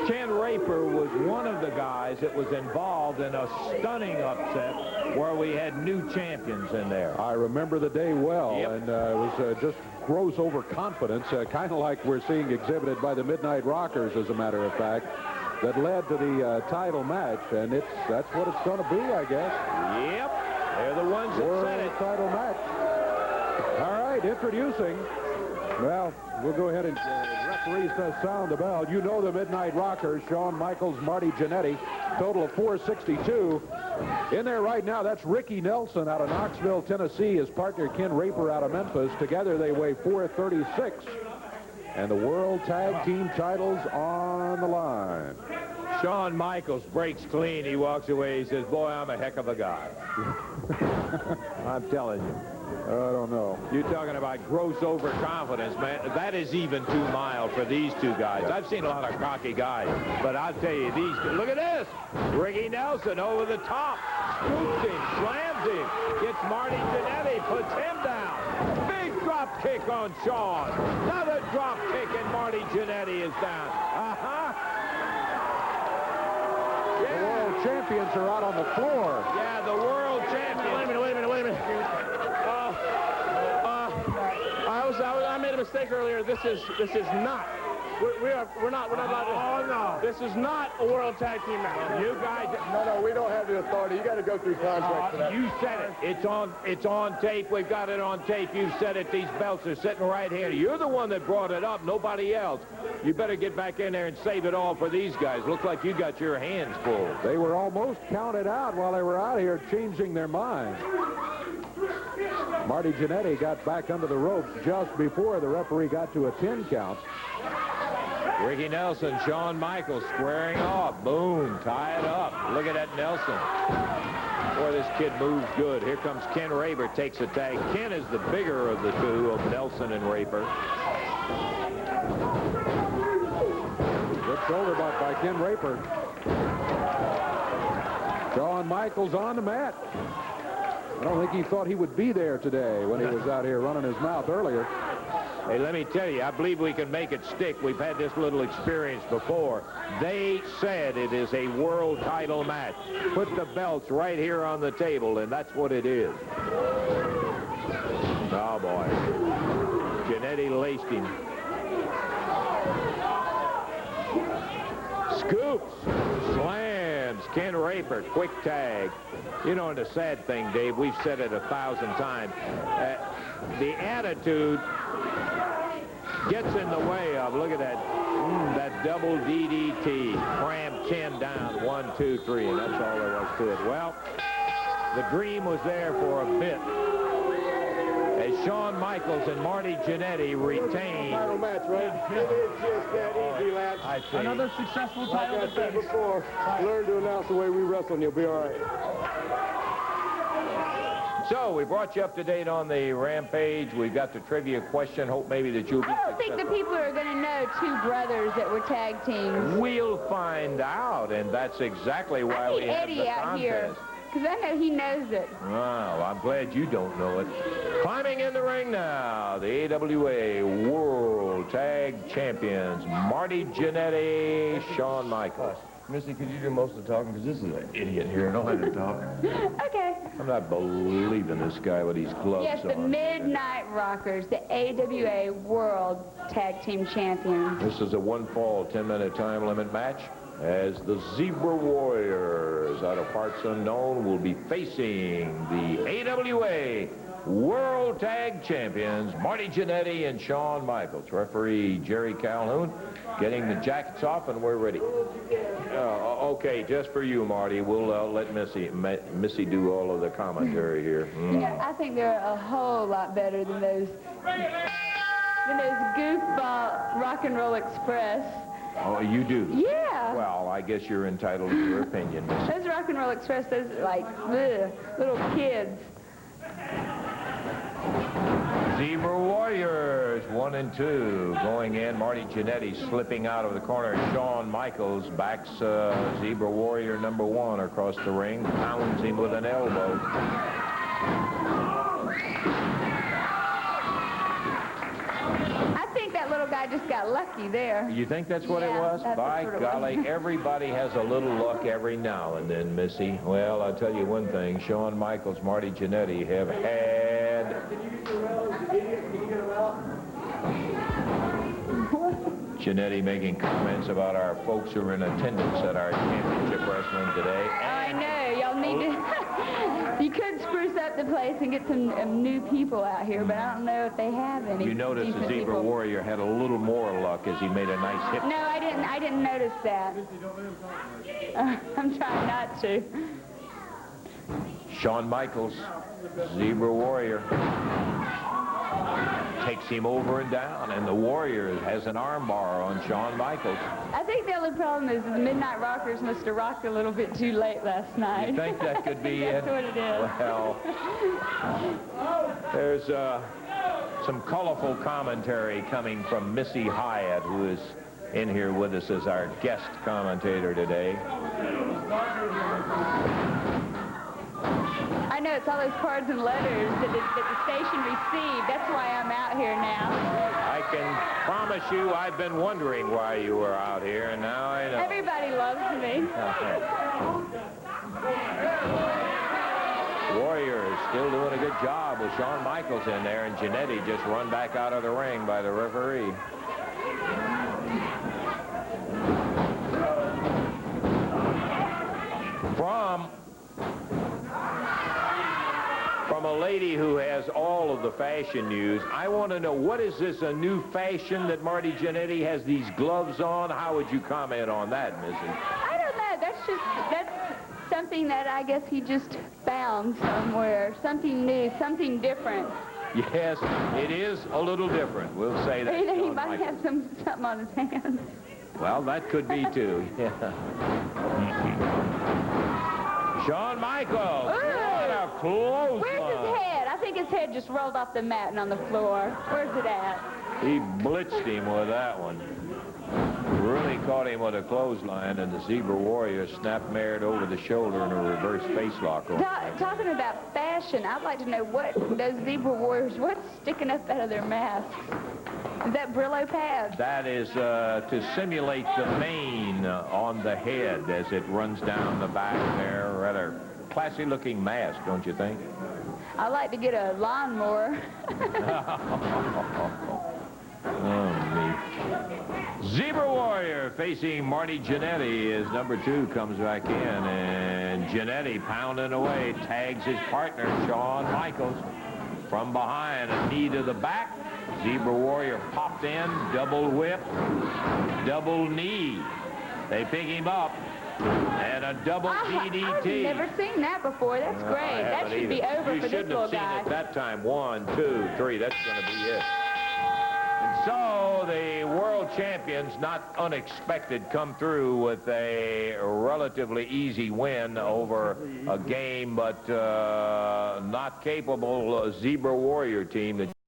Speaker 1: Ken Raper was one of the guys that was involved in a stunning upset where we had new champions in there.
Speaker 8: I remember the day well,
Speaker 1: Yep.
Speaker 8: and it was just gross overconfidence, kind of like we're seeing exhibited by the Midnight Rockers, as a matter of fact, that led to the title match, and that's what it's going to be, I guess.
Speaker 1: Yep, they're the ones that
Speaker 8: World
Speaker 1: said it.
Speaker 8: title match. All right, introducing. Well, we'll go ahead and referee says sound the bell. You know the Midnight Rockers, Shawn Michaels, Marty Jannetty, total of 462. In there right now, that's Ricky Nelson out of Knoxville, Tennessee, his partner Ken Raper out of Memphis. Together they weigh 436. And the World Tag Team titles on the line.
Speaker 1: Shawn Michaels breaks clean. He walks away. He says, boy, I'm a heck of a guy. I'm telling you.
Speaker 8: I don't know.
Speaker 1: You're talking about gross overconfidence, man. That is even too mild for these two guys. I've seen a lot of cocky guys, but I'll tell you, these two, look at this. Ricky Nelson over the top. Scoops him, slams him, gets Marty Jannetty, puts him down. Big drop kick on Shawn. Another drop kick, and Marty Jannetty is down.
Speaker 8: The world champions are out on the floor.
Speaker 1: Yeah, the world champions.
Speaker 4: Wait a minute. I made a mistake earlier. This is not. We're not allowed to.
Speaker 1: Oh, no.
Speaker 4: This is not a World Tag Team match.
Speaker 1: You guys.
Speaker 7: No, we don't have the authority. You got to go through contract for that.
Speaker 1: You said it. It's on tape. We've got it on tape. You said it. These belts are sitting right here. You're the one that brought it up, nobody else. You better get back in there and save it all for these guys. Looks like you got your hands full.
Speaker 8: They were almost counted out while they were out here changing their mind. Marty Jannetty got back under the ropes just before the referee got to a 10 count.
Speaker 1: Ricky Nelson, Shawn Michaels squaring off. Boom, tie it up. Look at that Nelson. Boy, this kid moves good. Here comes Ken Raper, takes a tag. Ken is the bigger of the two, of Nelson and Raper.
Speaker 8: Good shoulder butt by Ken Raper. Shawn Michaels on the mat. I don't think he thought he would be there today when he was out here running his mouth earlier.
Speaker 1: Hey, let me tell you, I believe we can make it stick. We've had this little experience before. They said it is a world title match. Put the belts right here on the table, and that's what it is. Oh, boy. Jannetty laced him. Scoops, slams, Ken Raper, quick tag. You know, and the sad thing, Dave, we've said it 1,000 times. The attitude gets in the way of, look at that, that double DDT. Cram Ken down, 1, 2, 3, and that's all there was to it. Well, the dream was there for a bit. As Shawn Michaels and Marty Jannetty retain.
Speaker 7: Title match, right? It is just that easy, lads.
Speaker 1: I see.
Speaker 4: Another successful title
Speaker 7: Like I said
Speaker 4: defense.
Speaker 7: before, learn to announce the way we wrestle and you'll be all right.
Speaker 1: So, we brought you up to date on the Rampage. We've got the trivia question. Hope maybe that you'll be
Speaker 11: I don't think the people are going to know two brothers that were tag teams.
Speaker 1: We'll find out, and that's exactly why
Speaker 11: I
Speaker 1: we
Speaker 11: need
Speaker 1: have
Speaker 11: Eddie
Speaker 1: the
Speaker 11: out here,
Speaker 1: contest.
Speaker 11: because I know he knows it.
Speaker 1: Well, I'm glad you don't know it. Climbing in the ring now, the AWA World Tag Champions, Marty Jannetty, Shawn Michaels.
Speaker 2: Missy, could you do most of the talking? Because this is an idiot here. I don't have to talk.
Speaker 11: Okay.
Speaker 1: I'm not believing this guy with these gloves
Speaker 11: Yes, the
Speaker 1: on.
Speaker 11: Midnight Rockers, the AWA World Tag Team Champions.
Speaker 1: This is a one-fall, 10-minute time limit match, as the Zebra Warriors out of parts unknown will be facing the AWA World Tag Champions, Marty Jannetty and Shawn Michaels. Referee Jerry Calhoun getting the jackets off, and we're ready. Okay, just for you, Marty. We'll let Missy do all of the commentary here.
Speaker 11: You know, I think they're a whole lot better than those goofball Rock and Roll Express.
Speaker 1: Oh, you do?
Speaker 11: Yeah.
Speaker 1: Well, I guess you're entitled to your opinion, Missy.
Speaker 11: Those Rock and Roll Express, those are like little kids.
Speaker 1: Zebra Warriors, 1 and 2. Going in, Marty Jannetty slipping out of the corner. Shawn Michaels backs Zebra Warrior number 1 across the ring, pounds him with an elbow.
Speaker 11: I think that little guy just got lucky there.
Speaker 1: You think that's what it was? By golly, everybody has a little luck every now and then, Missy. Well, I'll tell you one thing. Shawn Michaels, Marty Jannetty have had... Jannetty making comments about our folks who are in attendance at our championship wrestling today.
Speaker 11: Oh, I know. Y'all need to... You could spruce up the place and get some new people out here, but I don't know if they have any.
Speaker 1: You noticed the Zebra Warrior had a little more luck as he made a nice hit.
Speaker 11: No, I didn't. I didn't notice that. I'm trying not to.
Speaker 1: Shawn Michaels, Zebra Warrior, takes him over and down, and the Warrior has an arm bar on Shawn Michaels.
Speaker 11: I think the only problem is the Midnight Rockers must have rocked a little bit too late last night.
Speaker 1: You think that could be it?
Speaker 11: That's what it is.
Speaker 1: Well, there's some colorful commentary coming from Missy Hyatt, who is in here with us as our guest commentator today.
Speaker 11: I know, it's all those cards and letters that the station received. That's why I'm out here now.
Speaker 1: I can promise you I've been wondering why you were out here, and now I know.
Speaker 11: Everybody loves me.
Speaker 1: Warrior is still doing a good job with Shawn Michaels in there, and Jannetty just run back out of the ring by the referee. From a lady who has all of the fashion news, I want to know, what is this, a new fashion that Marty Jannetty has these gloves on? How would you comment on that, Missy?
Speaker 11: I don't know. That's something that I guess he just found somewhere. Something new, something different.
Speaker 1: Yes, it is a little different. We'll say that.
Speaker 11: He might have something on his hands.
Speaker 1: Well, that could be, too. Yeah. Shawn Michaels.
Speaker 11: Ooh.
Speaker 1: What a close
Speaker 11: Where's his head? I think his head just rolled off the mat and on the floor. Where's it at?
Speaker 1: He blitzed him with that one. Really caught him with a clothesline, and the Zebra Warrior snap-mared over the shoulder in a reverse face lock.
Speaker 11: Talking about fashion, I'd like to know what those Zebra Warriors, what's sticking up out of their masks? Is that Brillo pads?
Speaker 1: That is to simulate the mane on the head as it runs down the back there. Rather classy-looking mask, don't you think?
Speaker 11: I'd like to get a lawnmower.
Speaker 1: Oh, me. Zebra Warrior facing Marty Jannetty as number 2 comes back in, and Jannetty pounding away, tags his partner, Shawn Michaels. From behind, a knee to the back. Zebra Warrior popped in, double whip, double knee. They pick him up, and a double DDT.
Speaker 11: I've never seen that before. That's great. That should be over for this little guy. You shouldn't have seen it
Speaker 1: that time. 1, 2, 3. That's going to be it. And so the world champions, not unexpected, come through with a relatively easy win over a game but not capable Zebra Warrior team that